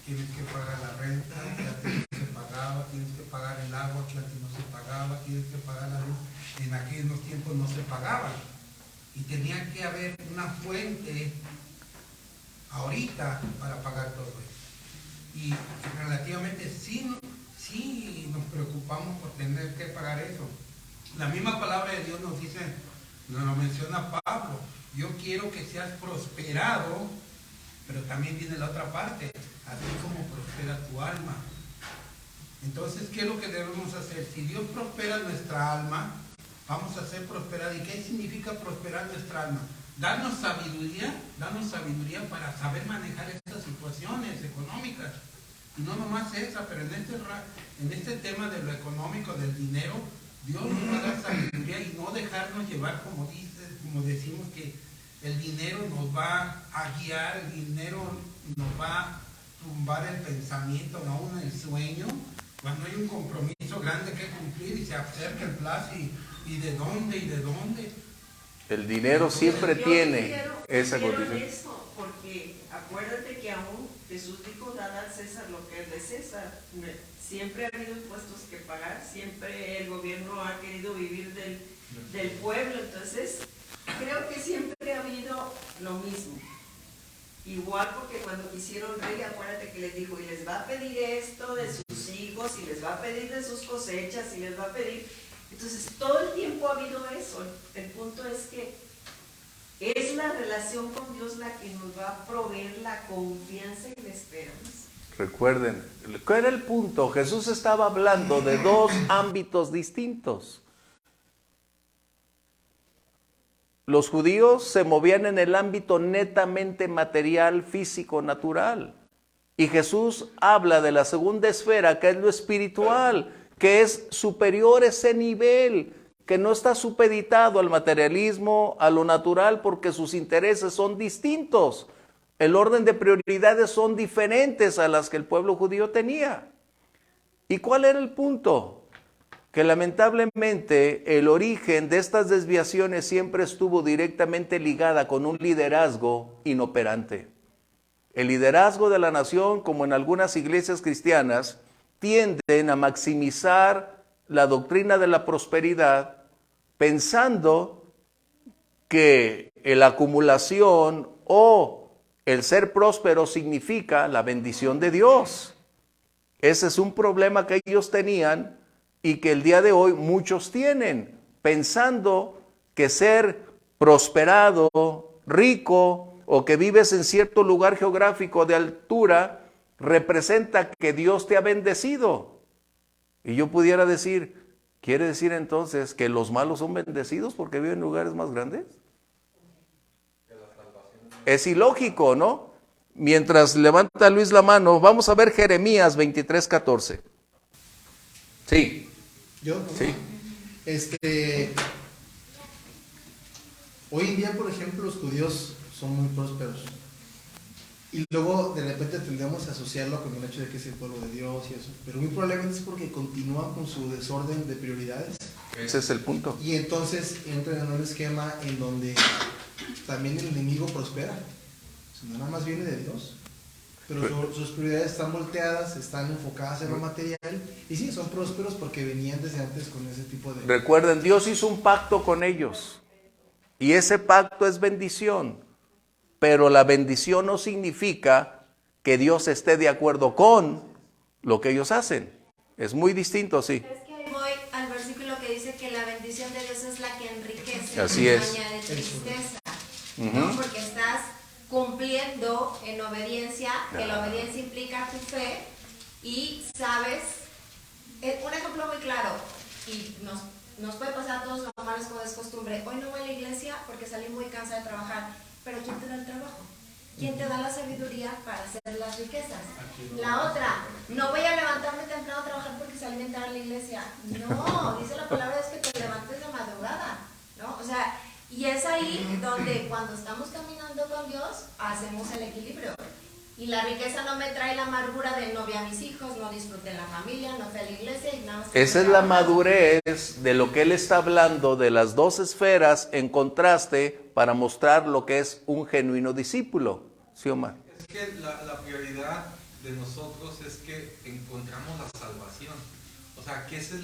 tienes que pagar la renta, ya tienes que pagar el agua, que antes no se pagaba, tienes que pagar la luz. En aquellos tiempos no se pagaban. Y tenía que haber una fuente ahorita para pagar todo eso. Y relativamente sí nos preocupamos por tener que pagar eso. La misma palabra de Dios nos dice, nos lo menciona Pablo, yo quiero que seas prosperado, pero también viene la otra parte, así como prospera tu alma. Entonces, ¿qué es lo que debemos hacer? Si Dios prospera nuestra alma, vamos a ser prosperados. ¿Y qué significa prosperar nuestra alma? Darnos sabiduría para saber manejar estas situaciones económicas. Y no nomás esa, pero en este tema de lo económico, del dinero, Dios nos va a dar sabiduría y no dejarnos llevar, como decimos, que el dinero nos va a guiar, el dinero nos va a tumbar el pensamiento, aún el sueño, cuando hay un compromiso grande que cumplir y se acerca el plazo y de dónde. El dinero siempre tiene esa condición. Eso, porque acuérdate que aún Jesús dijo, dad al César lo que es de César. Siempre ha habido impuestos que pagar, siempre el gobierno ha querido vivir del pueblo, entonces creo que siempre ha habido lo mismo. Igual porque cuando quisieron rey, acuérdate que les dijo, y les va a pedir esto de sus hijos, y les va a pedir de sus cosechas, y les va a pedir... Entonces todo el tiempo ha habido eso. El punto es que es la relación con Dios la que nos va a proveer la confianza y la esperanza. Recuerden, ¿cuál era el punto? Jesús estaba hablando de dos ámbitos distintos. Los judíos se movían en el ámbito netamente material, físico, natural. Y Jesús habla de la segunda esfera, que es lo espiritual, que es superior a ese nivel, que no está supeditado al materialismo, a lo natural, porque sus intereses son distintos. El orden de prioridades son diferentes a las que el pueblo judío tenía. ¿Y cuál era el punto? Que lamentablemente el origen de estas desviaciones siempre estuvo directamente ligada con un liderazgo inoperante. El liderazgo de la nación, como en algunas iglesias cristianas, tienden a maximizar la doctrina de la prosperidad pensando que la acumulación o el ser próspero significa la bendición de Dios. Ese es un problema que ellos tenían y que el día de hoy muchos tienen, pensando que ser prosperado, rico o que vives en cierto lugar geográfico de altura representa que Dios te ha bendecido. Y yo pudiera decir, ¿quiere decir entonces que los malos son bendecidos porque viven en lugares más grandes? Es ilógico, ¿no? Mientras levanta Luis la mano, vamos a ver Jeremías 23:14. Sí. ¿Yo? Sí. Hoy en día, por ejemplo, los judíos son muy prósperos. Y luego de repente tendemos a asociarlo con el hecho de que es el pueblo de Dios y eso. Pero muy probablemente es porque continúan con su desorden de prioridades. Ese es el punto. Y entonces entran en un esquema en donde también el enemigo prospera. O sea, nada más viene de Dios. Pero sus prioridades están volteadas, están enfocadas en lo material. Y sí, son prósperos porque venían desde antes con ese tipo de... Recuerden, Dios hizo un pacto con ellos. Y ese pacto es bendición. Pero la bendición no significa que Dios esté de acuerdo con lo que ellos hacen. Es muy distinto, sí. Es que ahí voy al versículo que dice que la bendición de Dios es la que enriquece. Así y no es. añade tristeza. ¿No? Porque estás cumpliendo en obediencia, que la obediencia implica tu fe, y sabes Un ejemplo muy claro, y nos puede pasar a todos los hombres como es costumbre. Hoy no voy a la iglesia porque salí muy cansada de trabajar, pero ¿quién te da el trabajo? ¿Quién te da la sabiduría para hacer las riquezas? La otra, no voy a levantarme temprano a trabajar porque salí a entrar a la iglesia. No, dice la palabra es que te levantes de madrugada, ¿no? O sea, y es ahí donde cuando estamos caminando con Dios, hacemos el equilibrio. Y la riqueza no me trae la amargura de no vi a mis hijos, no disfruté la familia, no fui a la iglesia y nada más. Esa es la madurez de lo que él está hablando de las dos esferas en contraste para mostrar lo que es un genuino discípulo. ¿Sí, Omar? Es que la prioridad de nosotros es que encontramos la salvación. O sea, que ese es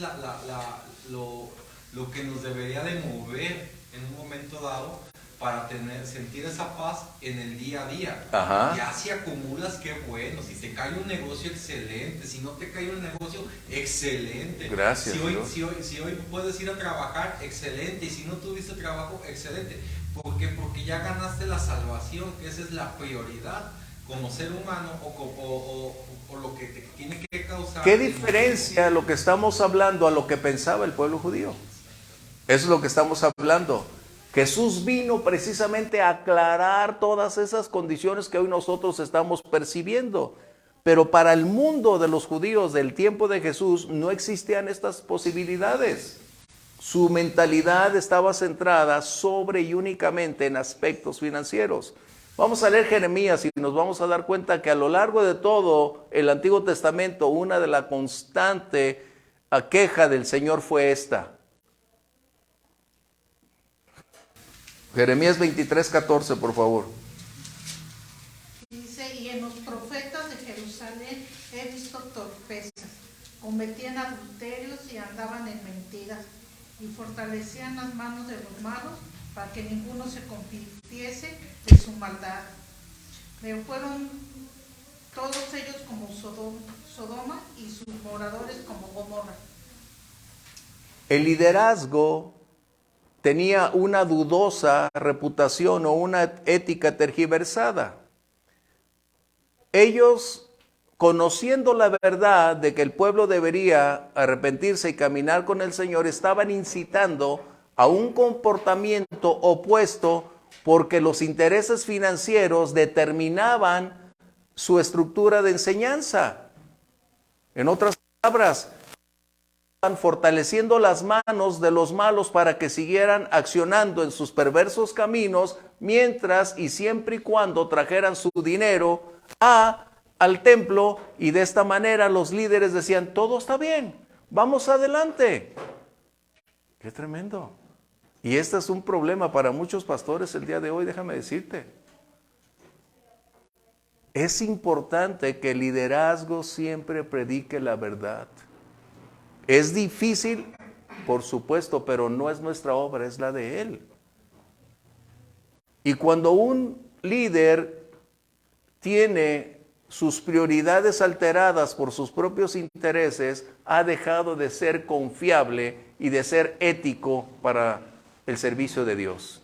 lo que nos debería de mover en un momento dado para sentir esa paz en el día a día. Ajá. Ya si acumulas, qué bueno. Si te cae un negocio, excelente. Si no te cae un negocio, excelente. Gracias. Si hoy puedes ir a trabajar, excelente. Y si no tuviste trabajo, excelente. ¿Por qué? Porque ya ganaste la salvación, que esa es la prioridad como ser humano o lo que te tiene que causar. ¿Qué diferencia lo que estamos hablando a lo que pensaba el pueblo judío? Eso es lo que estamos hablando. Jesús vino precisamente a aclarar todas esas condiciones que hoy nosotros estamos percibiendo. Pero para el mundo de los judíos del tiempo de Jesús no existían estas posibilidades. Su mentalidad estaba centrada sobre y únicamente en aspectos financieros. Vamos a leer Jeremías y nos vamos a dar cuenta que a lo largo de todo el Antiguo Testamento, una de las constantes queja del Señor fue esta. Jeremías 23:14, por favor. Dice, y en los profetas de Jerusalén he visto torpezas, cometían adulterios y andaban en mentiras, y fortalecían las manos de los malos para que ninguno se convirtiese de su maldad. Pero fueron todos ellos como Sodoma y sus moradores como Gomorra. El liderazgo tenía una dudosa reputación o una ética tergiversada. Ellos, conociendo la verdad de que el pueblo debería arrepentirse y caminar con el Señor, estaban incitando a un comportamiento opuesto porque los intereses financieros determinaban su estructura de enseñanza. En otras palabras, fortaleciendo las manos de los malos para que siguieran accionando en sus perversos caminos, mientras y siempre y cuando trajeran su dinero al templo, y de esta manera los líderes decían, todo está bien, vamos adelante. Qué tremendo. Y este es un problema para muchos pastores el día de hoy, déjame decirte. Es importante que el liderazgo siempre predique la verdad. Es difícil, por supuesto, pero no es nuestra obra, es la de Él. Y cuando un líder tiene sus prioridades alteradas por sus propios intereses, ha dejado de ser confiable y de ser ético para el servicio de Dios.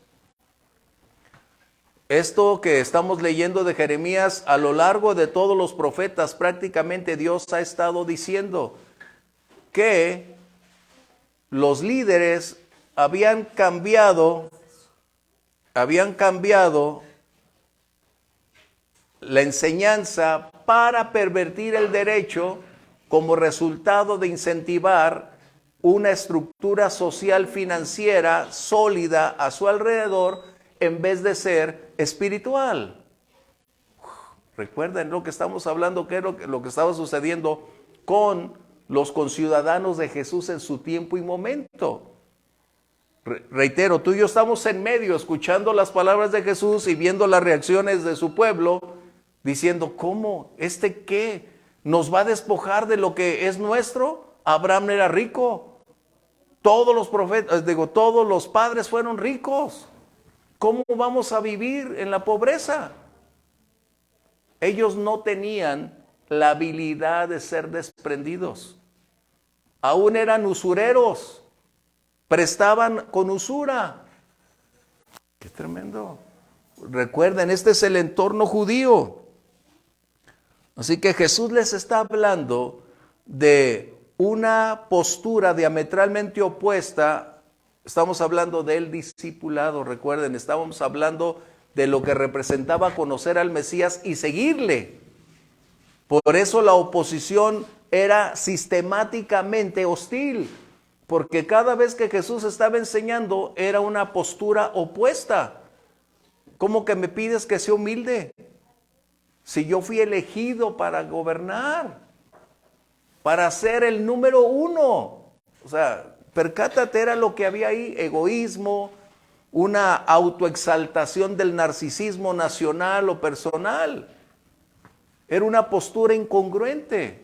Esto que estamos leyendo de Jeremías, a lo largo de todos los profetas, prácticamente Dios ha estado diciendo que los líderes habían cambiado la enseñanza para pervertir el derecho como resultado de incentivar una estructura social financiera sólida a su alrededor en vez de ser espiritual. Recuerden lo que estamos hablando, que es lo que estaba sucediendo con los conciudadanos de Jesús en su tiempo y momento. Reitero, tú y yo estamos en medio escuchando las palabras de Jesús y viendo las reacciones de su pueblo, diciendo, ¿cómo? ¿Este qué? ¿Nos va a despojar de lo que es nuestro? Abraham era rico. Todos los profetas, todos los padres fueron ricos. ¿Cómo vamos a vivir en la pobreza? Ellos no tenían la habilidad de ser desprendidos. Aún eran usureros. Prestaban con usura. ¡Qué tremendo! Recuerden, este es el entorno judío. Así que Jesús les está hablando de una postura diametralmente opuesta. Estamos hablando del discipulado, recuerden, estábamos hablando de lo que representaba conocer al Mesías y seguirle. Por eso la oposición era sistemáticamente hostil, porque cada vez que Jesús estaba enseñando era una postura opuesta. ¿Cómo que me pides que sea humilde? Si yo fui elegido para gobernar, para ser el número uno. O sea, percátate, era lo que había ahí: egoísmo, una autoexaltación del narcisismo nacional o personal. Era una postura incongruente,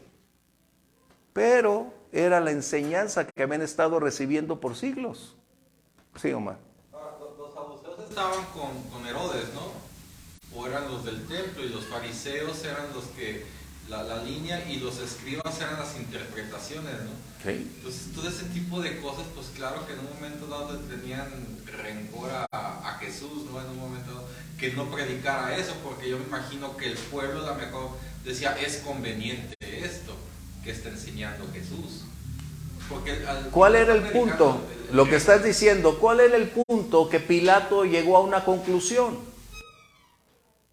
pero era la enseñanza que habían estado recibiendo por siglos. Sí, Omar. Los saduceos estaban con Herodes, ¿no? O eran los del templo, y los fariseos eran los que, la línea, y los escribas eran las interpretaciones, ¿no? Sí. Entonces, todo ese tipo de cosas, pues claro que en un momento dado le tenían rencor a Jesús, ¿no? En un momento dado, que no predicara eso, porque yo me imagino que el pueblo a lo mejor decía, es conveniente esto que está enseñando Jesús. Porque ¿Cuál era el punto? Lo que estás diciendo, ¿cuál era el punto que Pilato llegó a una conclusión?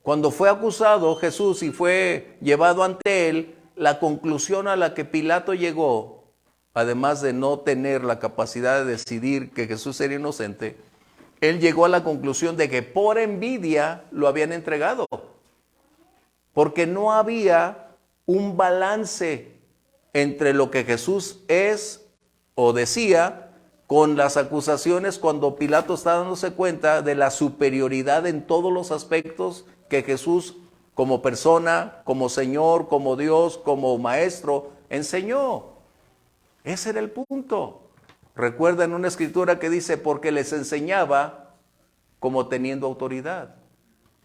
Cuando fue acusado Jesús y fue llevado ante él, la conclusión a la que Pilato llegó, además de no tener la capacidad de decidir que Jesús era inocente, él llegó a la conclusión de que por envidia lo habían entregado, porque no había un balance entre lo que Jesús es o decía con las acusaciones, cuando Pilato está dándose cuenta de la superioridad en todos los aspectos que Jesús, como persona, como Señor, como Dios, como Maestro, enseñó. Ese era el punto. Recuerdan una escritura que dice, porque les enseñaba como teniendo autoridad.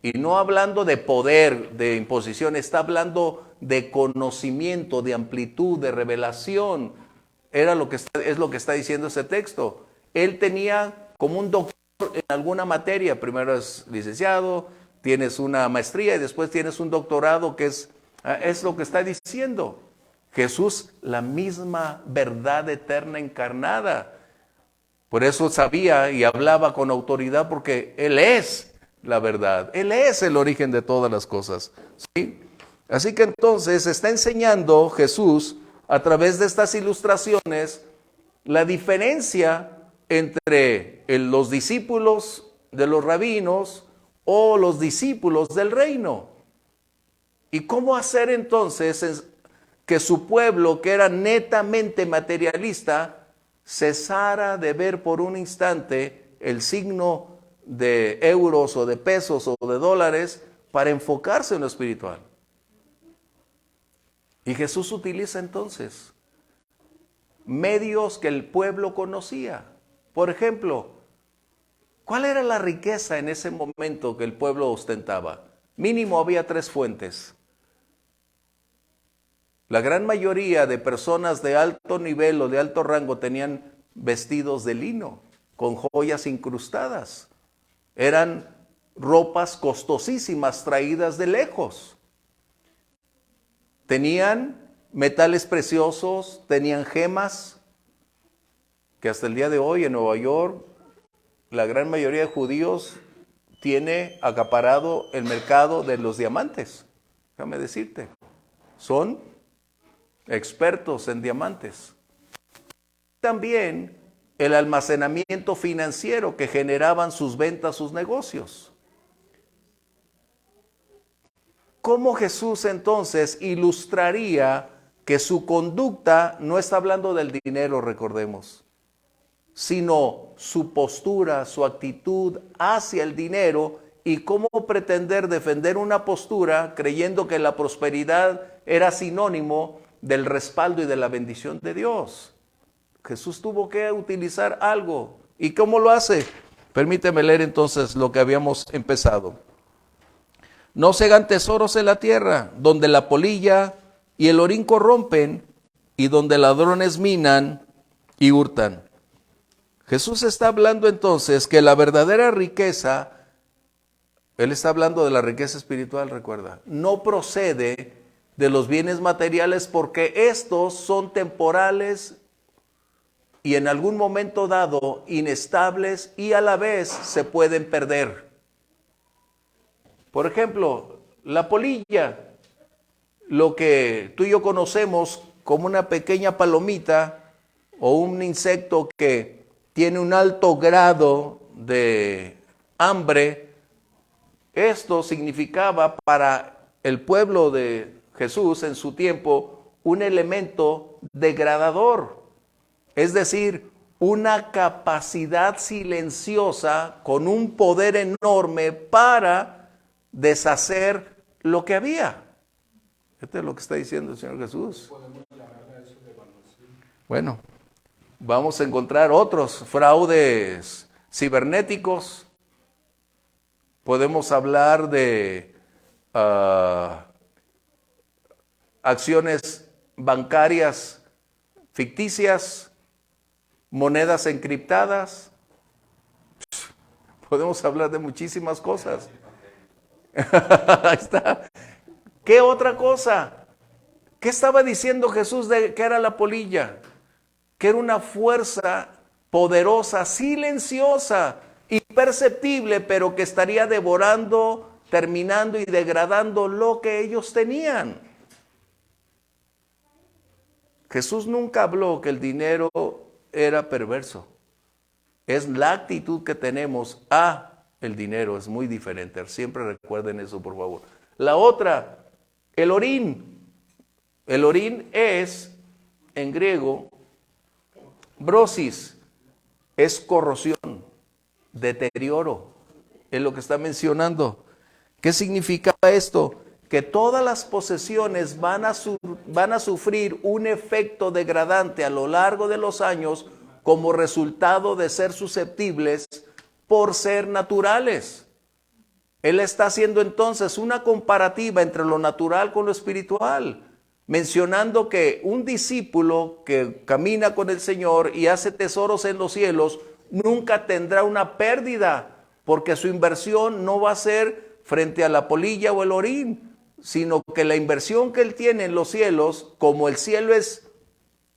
Y no hablando de poder, de imposición, está hablando de conocimiento, de amplitud, de revelación. Es lo que está diciendo ese texto. Él tenía como un doctor en alguna materia. Primero es licenciado, tienes una maestría y después tienes un doctorado, que es lo que está diciendo. Jesús, la misma verdad eterna encarnada. Por eso sabía y hablaba con autoridad, porque Él es la verdad. Él es el origen de todas las cosas. ¿Sí? Así que entonces está enseñando Jesús a través de estas ilustraciones la diferencia entre los discípulos de los rabinos o los discípulos del reino. ¿Y cómo hacer entonces que su pueblo, que era netamente materialista, cesara de ver por un instante el signo de euros o de pesos o de dólares para enfocarse en lo espiritual? Y Jesús utiliza entonces medios que el pueblo conocía. Por ejemplo, ¿cuál era la riqueza en ese momento que el pueblo ostentaba? Mínimo había 3 fuentes. La gran mayoría de personas de alto nivel o de alto rango tenían vestidos de lino, con joyas incrustadas. Eran ropas costosísimas traídas de lejos. Tenían metales preciosos, tenían gemas, que hasta el día de hoy en Nueva York la gran mayoría de judíos tiene acaparado el mercado de los diamantes. Déjame decirte, son expertos en diamantes. También el almacenamiento financiero que generaban sus ventas, sus negocios. ¿Cómo Jesús entonces ilustraría que su conducta, no está hablando del dinero, recordemos, sino su postura, su actitud hacia el dinero, y cómo pretender defender una postura creyendo que la prosperidad era sinónimo del respaldo y de la bendición de Dios? Jesús tuvo que utilizar algo. ¿Y cómo lo hace? Permíteme leer entonces lo que habíamos empezado. No se hagan tesoros en la tierra, donde la polilla y el orín corrompen, y donde ladrones minan y hurtan. Jesús está hablando entonces que la verdadera riqueza, Él está hablando de la riqueza espiritual, recuerda, no procede de los bienes materiales porque estos son temporales y en algún momento dado inestables y a la vez se pueden perder. Por ejemplo, la polilla, lo que tú y yo conocemos como una pequeña palomita o un insecto que tiene un alto grado de hambre, esto significaba para el pueblo de Jesús en su tiempo un elemento degradador, es decir, una capacidad silenciosa con un poder enorme para deshacer lo que había. Esto es lo que está diciendo el Señor Jesús. Bueno, vamos a encontrar otros fraudes cibernéticos. Podemos hablar de acciones bancarias ficticias, monedas encriptadas. Podemos hablar de muchísimas cosas. Ahí está. ¿Qué otra cosa? ¿Qué estaba diciendo Jesús de que era la polilla? Que era una fuerza poderosa, silenciosa, imperceptible, pero que estaría devorando, terminando y degradando lo que ellos tenían. Jesús nunca habló que el dinero era perverso. Es la actitud que tenemos a el dinero, es muy diferente. Siempre recuerden eso, por favor. La otra, el orín. El orín es, en griego, brosis, es corrosión, deterioro, es lo que está mencionando. ¿Qué significaba esto? Que todas las posesiones van a sufrir un efecto degradante a lo largo de los años como resultado de ser susceptibles por ser naturales. Él está haciendo entonces una comparativa entre lo natural con lo espiritual, mencionando que un discípulo que camina con el Señor y hace tesoros en los cielos nunca tendrá una pérdida, porque su inversión no va a ser frente a la polilla o el orín, sino que la inversión que él tiene en los cielos, como el cielo es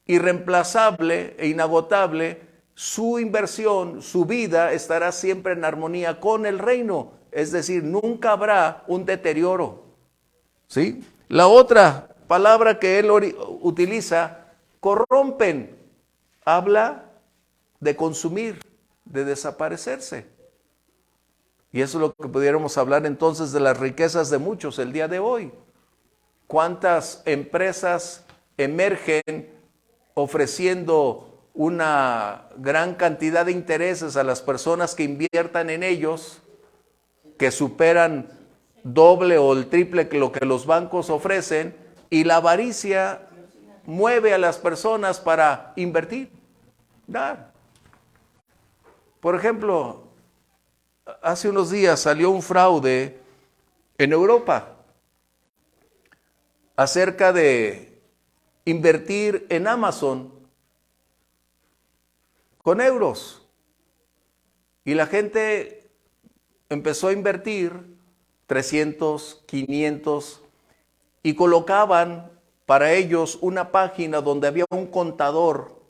irreemplazable e inagotable, su inversión, su vida estará siempre en armonía con el reino, es decir, nunca habrá un deterioro. ¿Sí? La otra palabra que él utiliza, corrompen, habla de consumir, de desaparecerse. Y eso es lo que pudiéramos hablar entonces de las riquezas de muchos el día de hoy. ¿Cuántas empresas emergen ofreciendo una gran cantidad de intereses a las personas que inviertan en ellos, que superan doble o el triple que lo que los bancos ofrecen, y la avaricia mueve a las personas para invertir, dar? Por ejemplo, hace unos días salió un fraude en Europa acerca de invertir en Amazon con euros. Y la gente empezó a invertir 300, 500 y colocaban para ellos una página donde había un contador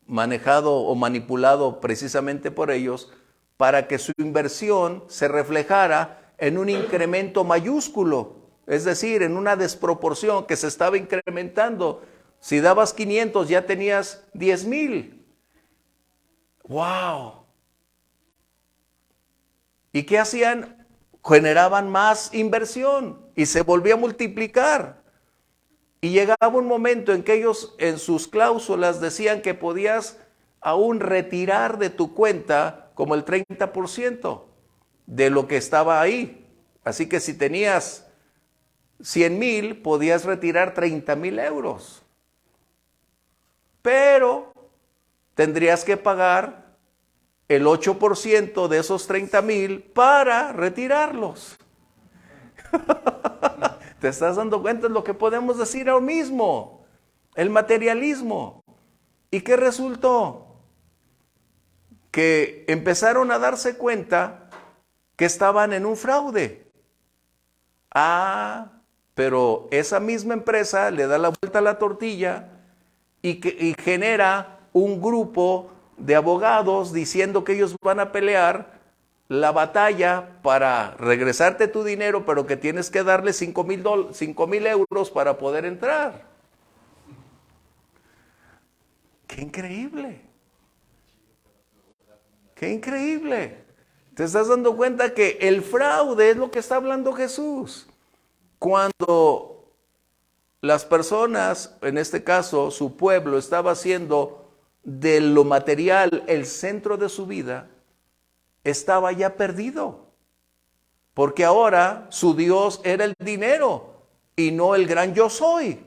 manejado o manipulado precisamente por ellos para que su inversión se reflejara en un incremento mayúsculo, es decir, en una desproporción que se estaba incrementando. Si dabas 500 ya tenías 10,000. ¡Wow! ¿Y qué hacían? Generaban más inversión y se volvía a multiplicar. Y llegaba un momento en que ellos en sus cláusulas decían que podías aún retirar de tu cuenta como el 30% de lo que estaba ahí. Así que si tenías 100,000, podías retirar 30,000 euros. Pero tendrías que pagar el 8% de esos 30,000 para retirarlos. ¿Te estás dando cuenta de lo que podemos decir ahora mismo? El materialismo. ¿Y qué resultó? Que empezaron a darse cuenta que estaban en un fraude. pero esa misma empresa le da la vuelta a la tortilla y genera un grupo de abogados diciendo que ellos van a pelear la batalla para regresarte tu dinero, pero que tienes que darle 5,000 euros para poder entrar. ¡Qué increíble! ¡Qué increíble! ¿Te estás dando cuenta que el fraude es lo que está hablando Jesús? Cuando las personas, en este caso su pueblo, estaba haciendo de lo material el centro de su vida, estaba ya perdido. Porque ahora su Dios era el dinero y no el gran yo soy.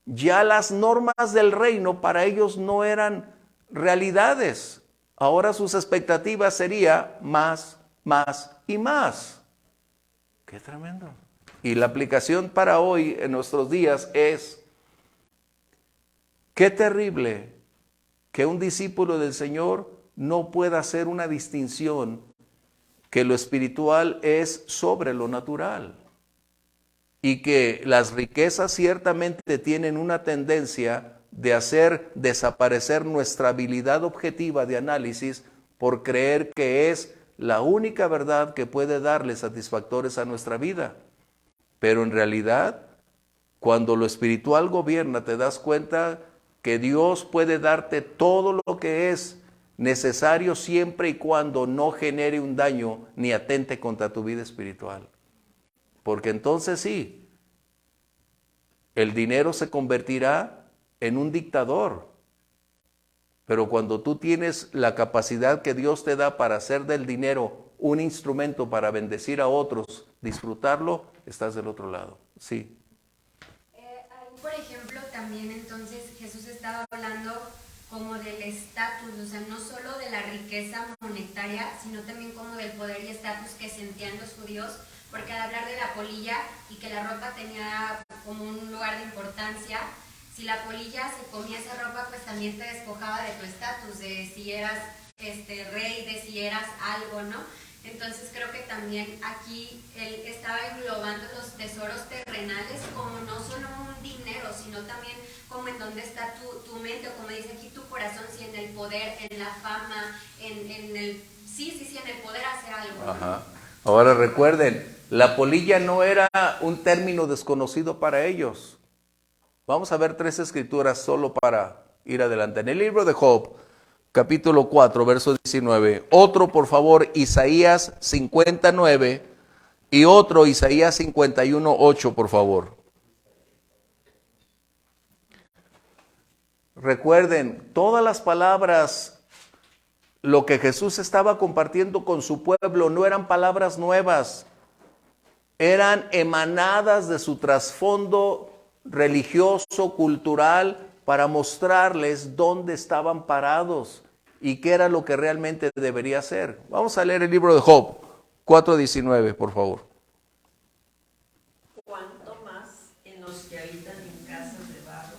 Ya las normas del reino para ellos no eran realidades. Ahora sus expectativas sería más, más y más. ¡Qué tremendo! Y la aplicación para hoy, en nuestros días, es: qué terrible que un discípulo del Señor no pueda hacer una distinción que lo espiritual es sobre lo natural. Y que las riquezas ciertamente tienen una tendencia de hacer desaparecer nuestra habilidad objetiva de análisis por creer que es la única verdad que puede darle satisfactores a nuestra vida. Pero en realidad, cuando lo espiritual gobierna, te das cuenta que Dios puede darte todo lo que es necesario siempre y cuando no genere un daño ni atente contra tu vida espiritual. Porque entonces sí, el dinero se convertirá en un dictador. Pero cuando tú tienes la capacidad que Dios te da para hacer del dinero un instrumento para bendecir a otros, disfrutarlo, estás del otro lado. Sí. Ahí, por ejemplo, también entonces Jesús estaba hablando como del estatus, o sea, no solo de la riqueza monetaria, sino también como del poder y estatus que sentían los judíos, porque al hablar de la polilla y que la ropa tenía como un lugar de importancia, si la polilla se comía esa ropa, pues también te despojaba de tu estatus, de si eras rey, de si eras algo, ¿no? Entonces creo que también aquí él estaba englobando los tesoros terrenales como no solo un dinero, sino también como en dónde está tu mente, o como dice aquí, tu corazón, si en el poder, en la fama, en el poder hacer algo. Ajá. Ahora recuerden, la polilla no era un término desconocido para ellos. Vamos a ver 3 escrituras solo para ir adelante. En el libro de Job, capítulo 4, verso 19. Otro, por favor, Isaías 59 y otro, Isaías 51, 8, por favor. Recuerden, todas las palabras, lo que Jesús estaba compartiendo con su pueblo, no eran palabras nuevas, eran emanadas de su trasfondo religioso, cultural, para mostrarles dónde estaban parados y qué era lo que realmente debería ser. Vamos a leer el libro de Job, 4:19, por favor. Cuanto más en los que habitan en casas de barro,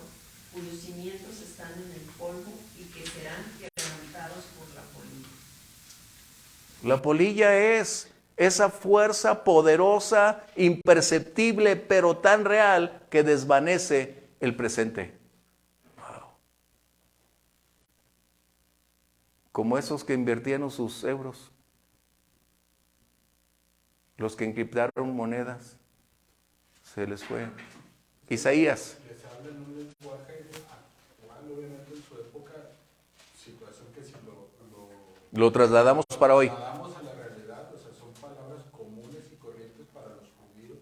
cuyos cimientos están en el polvo y que serán quebrantados por la polilla. La polilla es esa fuerza poderosa, imperceptible, pero tan real que desvanece el presente. Wow. Como esos que invirtieron sus euros, los que encriptaron monedas, se les fue. Isaías. Les habla en un lenguaje actual, obviamente en su época, situación que si lo trasladamos para hoy. trasladamos a la realidad, o sea, son palabras comunes y corrientes para los judíos,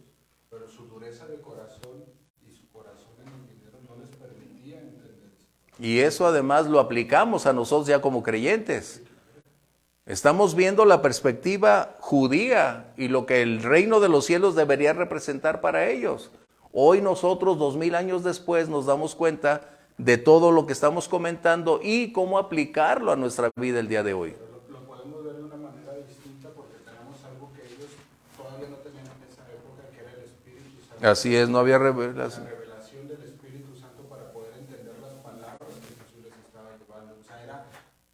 pero su dureza de corazón y su corazón en el dinero no les permitía entender eso. Y eso además lo aplicamos a nosotros ya como creyentes. Estamos viendo la perspectiva judía y lo que el reino de los cielos debería representar para ellos. Hoy nosotros, 2000 años después, nos damos cuenta de todo lo que estamos comentando y cómo aplicarlo a nuestra vida el día de hoy. Pero lo podemos ver de una manera distinta porque tenemos algo que ellos todavía no tenían en esa época, que era el Espíritu Santo. Así es, no había revelación. La revelación del Espíritu Santo para poder entender las palabras que Jesús les estaba llevando. O sea, era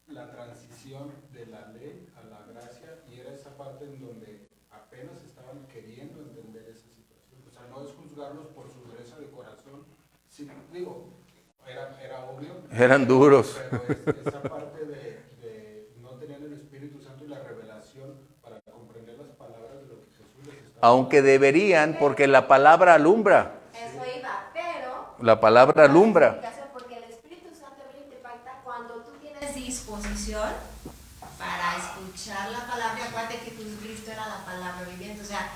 la transición de la ley a la gracia y era esa parte en donde apenas estaban queriendo entender esa situación. O sea, no es Sí, digo, era obvio. Eran duros. Pero esa parte de no tener el Espíritu Santo y la revelación para comprender las palabras de lo que Jesús les estaba Aunque deberían, porque la palabra alumbra. Eso iba, pero... La palabra alumbra. Porque el Espíritu Santo te impacta cuando tú tienes disposición para escuchar la palabra. Acuérdate que Jesucristo era la palabra viviente. O sea,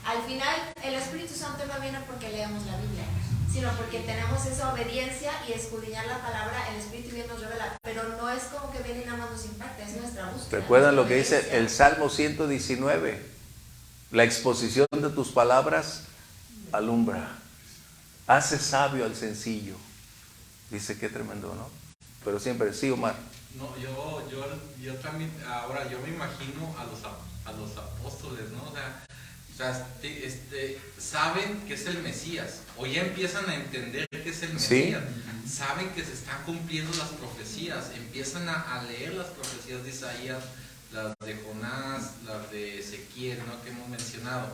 al final el Espíritu Santo no viene porque leemos la Biblia, sino porque tenemos esa obediencia y escudriñar la palabra. El Espíritu bien nos revela, pero no es como que viene y nada más nos impacta, es nuestra búsqueda. ¿Recuerdan lo que dice el Salmo 119? La exposición de tus palabras alumbra, hace sabio al sencillo. Dice, qué tremendo, ¿no? Pero siempre, sí, Omar. No, yo también, ahora yo me imagino a los apóstoles, ¿no? O sea, saben que es el Mesías, o ya empiezan a entender que es el Mesías, ¿sí? Saben que se están cumpliendo las profecías, empiezan a leer las profecías de Isaías, las de Jonás, las de Ezequiel, ¿no? Que hemos mencionado,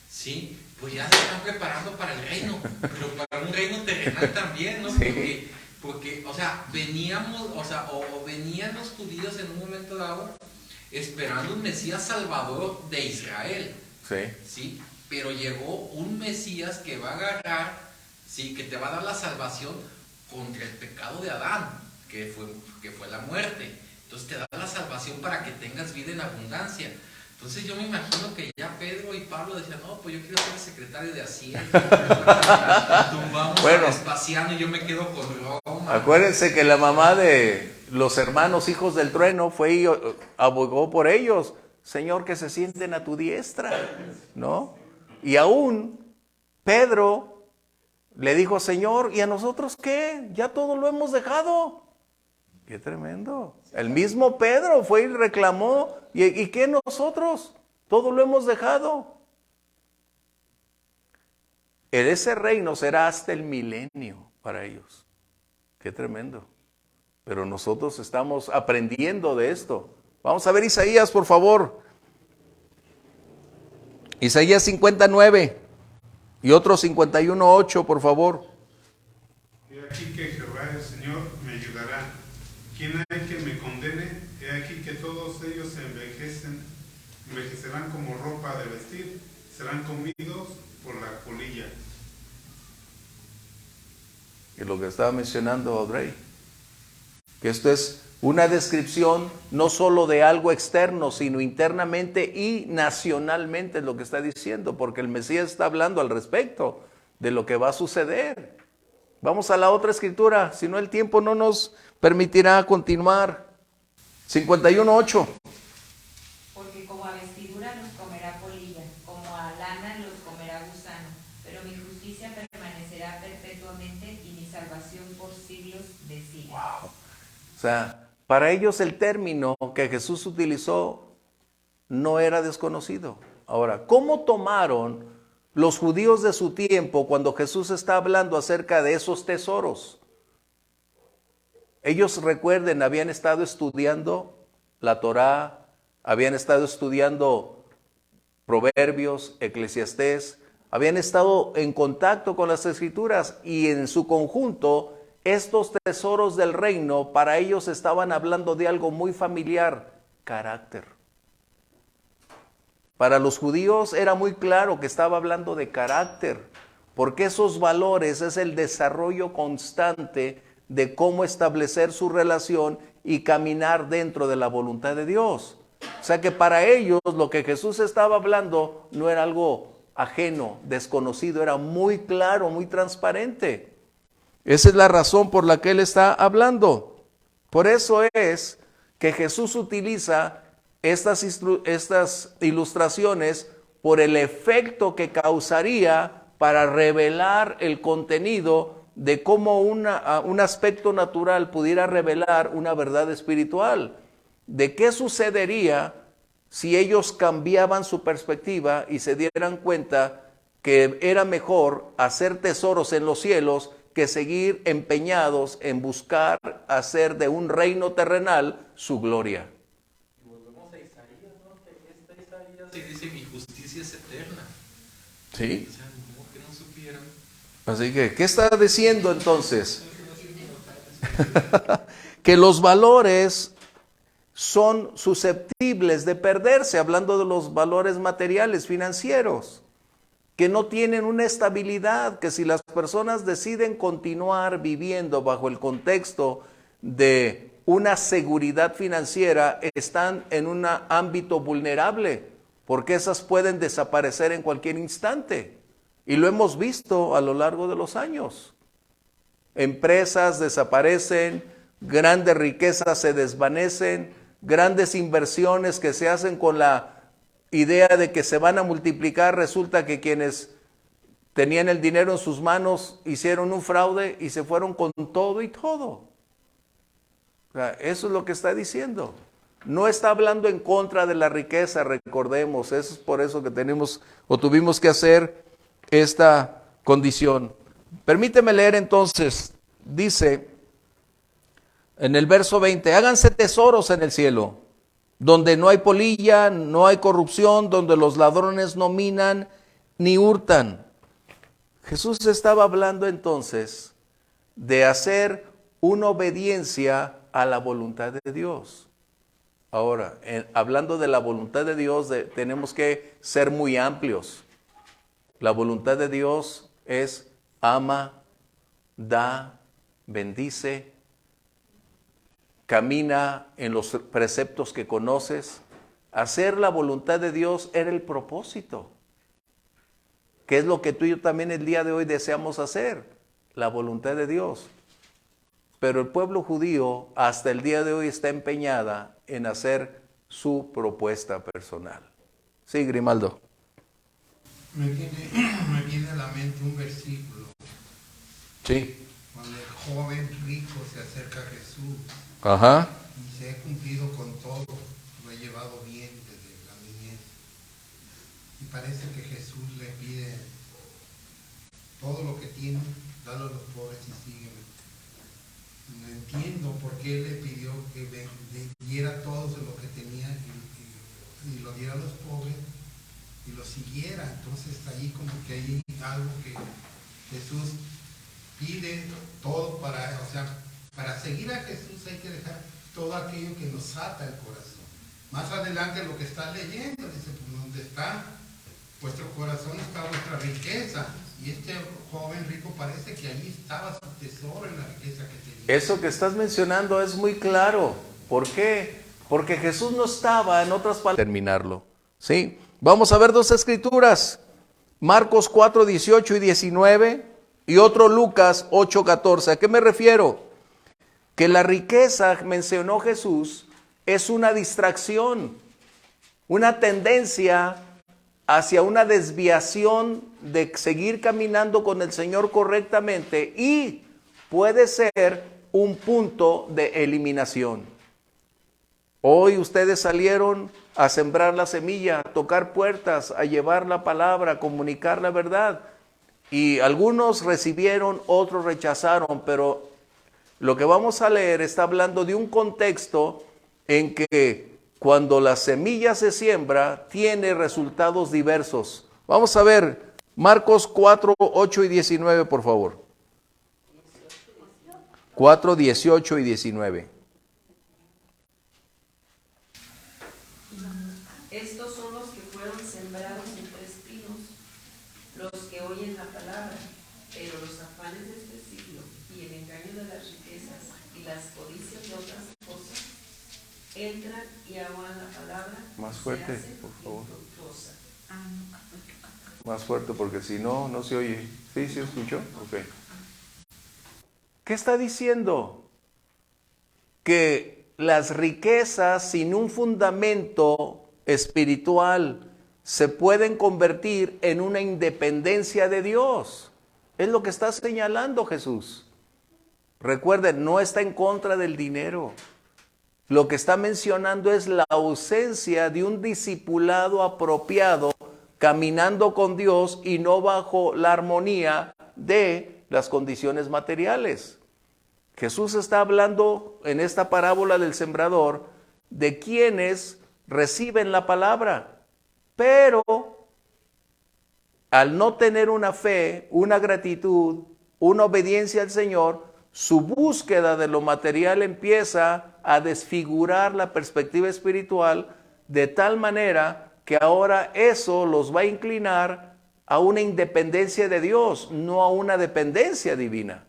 ¿sí? Pues ya se están preparando para el reino, pero para un reino terrenal también, ¿no? Sí. Porque, o sea, venían los judíos en un momento dado esperando un Mesías salvador de Israel. Sí. ¿Sí? Pero llegó un Mesías que va a agarrar, ¿sí? Que te va a dar la salvación contra el pecado de Adán, que fue la muerte. Entonces te da la salvación para que tengas vida en abundancia. Entonces yo me imagino que ya Pedro y Pablo decían, no, pues yo quiero ser secretario de Hacienda. Tumbamos a Vespasiano y yo me quedo con Roma. Acuérdense que la mamá de los hermanos hijos del trueno fue y abogó por ellos. Señor, que se sienten a tu diestra, ¿no? Y aún Pedro le dijo, Señor, ¿y a nosotros qué? Ya todo lo hemos dejado. Qué tremendo. El mismo Pedro fue y reclamó, ¿y qué nosotros? Todo lo hemos dejado. Ese reino será hasta el milenio para ellos. Qué tremendo. Pero nosotros estamos aprendiendo de esto. Vamos a ver Isaías, por favor. Isaías 59 y otro 51:8, por favor. He aquí que Jehová el Señor me ayudará. ¿Quién hay que me condene? He aquí que todos ellos se envejecerán como ropa de vestir, serán comidos por la polilla. Y lo que estaba mencionando Audrey, que esto es una descripción no solo de algo externo, sino internamente y nacionalmente, es lo que está diciendo, porque el Mesías está hablando al respecto de lo que va a suceder. Vamos a la otra escritura, si no el tiempo no nos permitirá continuar. 51:8. Porque como a vestidura los comerá polilla, como a lana los comerá gusano, pero mi justicia permanecerá perpetuamente y mi salvación por siglos de siglos. Wow. O sea, para ellos el término que Jesús utilizó no era desconocido. Ahora, ¿cómo tomaron los judíos de su tiempo cuando Jesús está hablando acerca de esos tesoros? Ellos, recuerden, habían estado estudiando la Torá, habían estado estudiando Proverbios, Eclesiastés, habían estado en contacto con las Escrituras y en su conjunto estos tesoros del reino para ellos estaban hablando de algo muy familiar, carácter. Para los judíos era muy claro que estaba hablando de carácter, porque esos valores es el desarrollo constante de cómo establecer su relación y caminar dentro de la voluntad de Dios. O sea que para ellos lo que Jesús estaba hablando no era algo ajeno, desconocido, era muy claro, muy transparente. Esa es la razón por la que Él está hablando. Por eso es que Jesús utiliza estas ilustraciones por el efecto que causaría para revelar el contenido de cómo un aspecto natural pudiera revelar una verdad espiritual. ¿De qué sucedería si ellos cambiaban su perspectiva y se dieran cuenta que era mejor hacer tesoros en los cielos que seguir empeñados en buscar hacer de un reino terrenal su gloria? Y volvemos a Isaías, ¿no? Que está Isaías y dice, mi justicia es eterna. Sí. O sea, ¿cómo que no supieron? Así que, ¿qué está diciendo entonces? Que los valores son susceptibles de perderse, hablando de los valores materiales, financieros, que no tienen una estabilidad, que si las personas deciden continuar viviendo bajo el contexto de una seguridad financiera, están en un ámbito vulnerable, porque esas pueden desaparecer en cualquier instante. Y lo hemos visto a lo largo de los años. Empresas desaparecen, grandes riquezas se desvanecen, grandes inversiones que se hacen con la idea de que se van a multiplicar, resulta que quienes tenían el dinero en sus manos hicieron un fraude y se fueron con todo y todo. O sea, eso es lo que está diciendo. No está hablando en contra de la riqueza, recordemos, eso es por eso que tuvimos que hacer esta condición. Permíteme leer entonces, dice en el verso 20, háganse tesoros en el cielo, donde no hay polilla, no hay corrupción, donde los ladrones no minan ni hurtan. Jesús estaba hablando entonces de hacer una obediencia a la voluntad de Dios. Ahora, hablando de la voluntad de Dios, tenemos que ser muy amplios. La voluntad de Dios es ama, da, bendice, camina en los preceptos que conoces. Hacer la voluntad de Dios era el propósito, que es lo que tú y yo también el día de hoy deseamos hacer, la voluntad de Dios. Pero el pueblo judío hasta el día de hoy está empeñada en hacer su propuesta personal. Sí, Grimaldo. Me viene a la mente un versículo. Sí. Cuando el joven rico se acerca a Jesús. Ajá. Y se ha cumplido con todo, lo he llevado bien desde la niñez. Y parece que Jesús le pide todo lo que tiene, dalo a los pobres y sígueme. No entiendo por qué él le pidió que diera todo lo que tenía y lo diera a los pobres y lo siguiera. Entonces ahí como que hay algo que Jesús pide todo para seguir a Jesús hay que dejar todo aquello que nos ata el corazón. Más adelante lo que está leyendo dice, pues ¿dónde está vuestro corazón? Está vuestra riqueza. Y este joven rico parece que allí estaba su tesoro en la riqueza que tenía. Eso que estás mencionando es muy claro. ¿Por qué? Porque Jesús no estaba, en otras palabras, terminarlo. ¿Sí? Vamos a ver dos escrituras. Marcos 4, 18 y 19 y otro Lucas 8, 14. ¿A qué me refiero? Que la riqueza, mencionó Jesús, es una distracción, una tendencia hacia una desviación de seguir caminando con el Señor correctamente y puede ser un punto de eliminación. Hoy ustedes salieron a sembrar la semilla, a tocar puertas, a llevar la palabra, a comunicar la verdad. Y algunos recibieron, otros rechazaron, pero lo que vamos a leer está hablando de un contexto en que cuando la semilla se siembra, tiene resultados diversos. Vamos a ver Marcos 4, 8 y 19, por favor. 4, 18 y 19. Estos son los que fueron sembrados entre espinos, los que oyen la palabra, pero los afanes de este siglo y el engaño de las riquezas y las codicias de otras cosas entran y ahogan la palabra. Más fuerte, se hace por favor. infructuosa. Más fuerte porque si no, no se oye. ¿Sí? ¿Sí escuchó? Ok. ¿Qué está diciendo? Que las riquezas sin un fundamento espiritual se pueden convertir en una independencia de Dios. Es lo que está señalando Jesús. Recuerden, no está en contra del dinero. Lo que está mencionando es la ausencia de un discipulado apropiado caminando con Dios y no bajo la armonía de las condiciones materiales. Jesús está hablando en esta parábola del sembrador de quienes reciben la palabra, pero al no tener una fe, una gratitud, una obediencia al Señor, su búsqueda de lo material empieza a desfigurar la perspectiva espiritual de tal manera que ahora eso los va a inclinar a una independencia de Dios, no a una dependencia divina.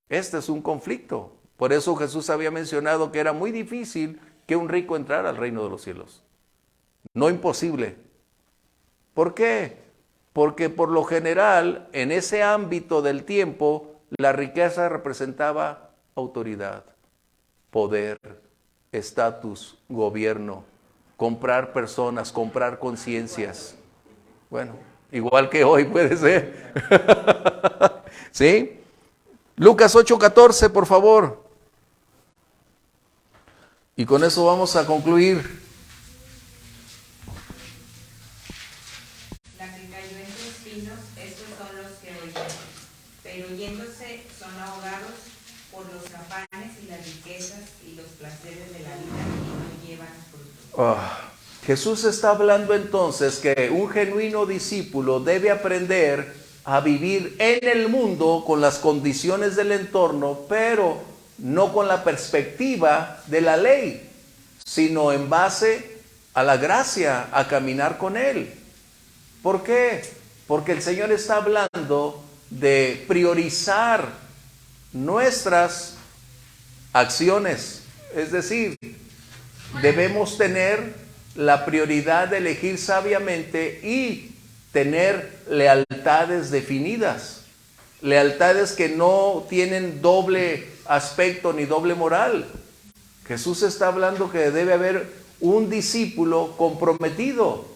Este es un conflicto. Por eso Jesús había mencionado que era muy difícil que un rico entrara al reino de los cielos. No imposible. ¿Por qué? Porque por lo general, en ese ámbito del tiempo, la riqueza representaba autoridad, poder, estatus, gobierno, comprar personas, comprar conciencias. Bueno, igual que hoy puede ser. ¿Sí? Lucas 8:14, por favor. Y con eso vamos a concluir. La que cayó entre espinos, estos son los que oyeron, pero yéndose son ahogados por los afanes y las riquezas y los placeres de la vida y no llevan fruto. Jesús está hablando entonces que un genuino discípulo debe aprender a vivir en el mundo con las condiciones del entorno, pero no con la perspectiva de la ley, sino en base a la gracia, a caminar con Él. ¿Por qué? Porque el Señor está hablando de priorizar nuestras acciones. Es decir, debemos tener la prioridad de elegir sabiamente y tener lealtades definidas. Lealtades que no tienen doble aspecto ni doble moral. Jesús está hablando que debe haber un discípulo comprometido.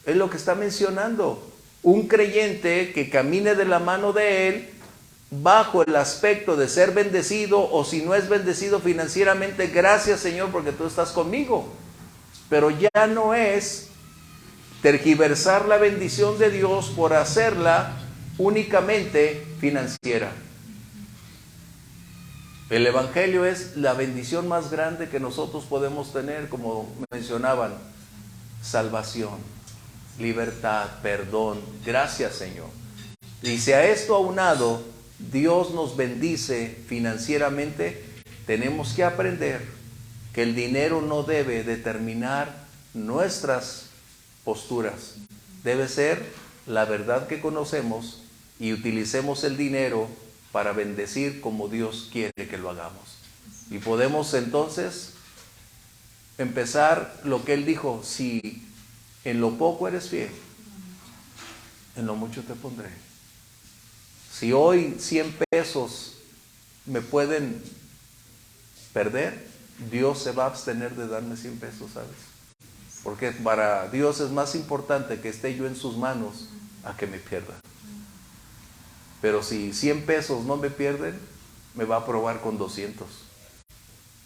Es lo que está mencionando. Un creyente que camine de la mano de Él bajo el aspecto de ser bendecido, o si no es bendecido financieramente, gracias Señor porque tú estás conmigo. Pero ya no es tergiversar la bendición de Dios por hacerla únicamente financiera. El Evangelio es la bendición más grande que nosotros podemos tener, como mencionaban: salvación, libertad, perdón. Gracias, Señor. Y si a esto aunado Dios nos bendice financieramente, tenemos que aprender que el dinero no debe determinar nuestras posturas. Debe ser la verdad que conocemos y utilicemos el dinero para bendecir como Dios quiere que lo hagamos. Y podemos entonces empezar lo que Él dijo: si en lo poco eres fiel, en lo mucho te pondré. Si hoy 100 pesos me pueden perder, Dios se va a abstener de darme 100 pesos, ¿sabes? Porque para Dios es más importante que esté yo en sus manos a que me pierda. Pero si 100 pesos no me pierden, me va a probar con 200.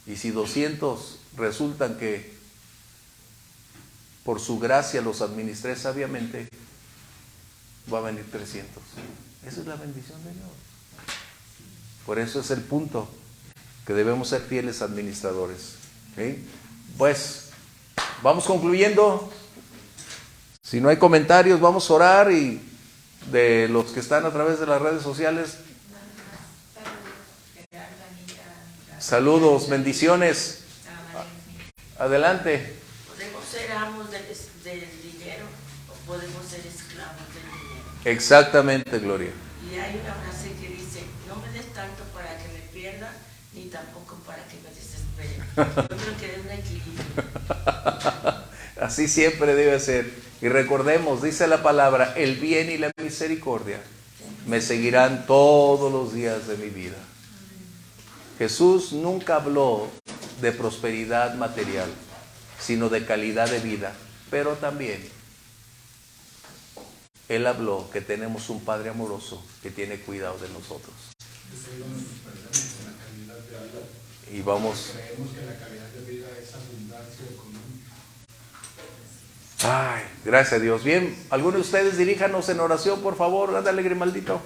Y si 200 resultan que por su gracia los administré sabiamente, va a venir 300. Esa es la bendición de Dios. Por eso es el punto, que debemos ser fieles administradores. ¿Okay? Pues, vamos concluyendo. Si no hay comentarios, vamos a orar. Y de los que están a través de las redes sociales, saludos, bendiciones. Adelante. ¿Podemos ser amos del dinero o podemos ser esclavos del dinero? Exactamente, Gloria. Y hay una frase que dice: no me des tanto para que me pierda, ni tampoco para que me desespere. Yo creo que es un equilibrio. Así siempre debe ser. Y recordemos, dice la palabra: el bien y la misericordia me seguirán todos los días de mi vida. Jesús nunca habló de prosperidad material, sino de calidad de vida. Pero también Él habló que tenemos un Padre amoroso que tiene cuidado de nosotros. Y vamos. Creemos que la calidad de vida es abundancia económica. Ay, gracias a Dios. Bien, algunos de ustedes diríjanos en oración, por favor. Ándale, Grimaldito.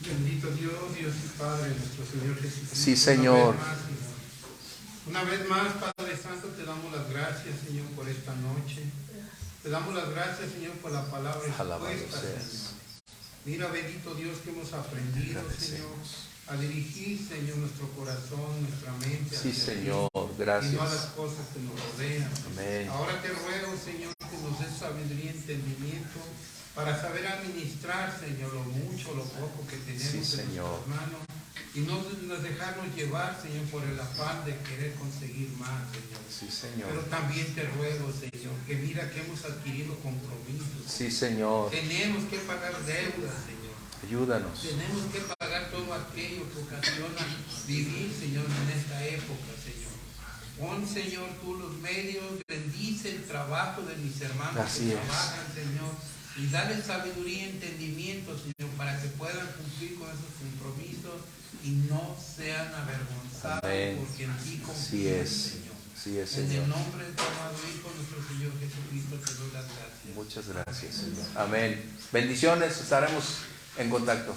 Bendito Dios, Dios y Padre, nuestro Señor Jesucristo. Sí, Señor. Una vez más, Padre Santo, te damos las gracias, Señor, por esta noche. Te damos las gracias, Señor, por la palabra Alabado expuesta, seas. Señor. Mira, bendito Dios, que hemos aprendido, Señor, a dirigir, Señor, nuestro corazón, nuestra mente. Sí, hacia ti, Señor, gracias. y no a las cosas que nos rodean. Amén. Ahora te ruego, Señor, que nos des sabiduría y entendimiento para saber administrar, Señor, lo mucho, lo poco que tenemos Sí, en Señor. nuestras manos. Y no dejarnos llevar, Señor, por el afán de querer conseguir más, Señor. Sí, Señor. Pero también te ruego, Señor, que mira que hemos adquirido compromisos. Sí, Señor. Tenemos que pagar deudas, Señor. Ayúdanos. Tenemos que pagar todo aquello que ocasiona vivir, Señor, en esta época, Señor. Pon, Señor, tú los medios, bendice el trabajo de mis hermanos Así que es. trabajan, Señor. Y dale sabiduría y entendimiento, Señor, para que puedan cumplir con esos compromisos y no sean avergonzados. Amén. Porque en ti confían, Así es. Señor. Sí es, En Señor. el nombre de tu amado Hijo, nuestro Señor Jesucristo, te doy las gracias. Muchas gracias, Señor. Amén. Bendiciones, estaremos en contacto.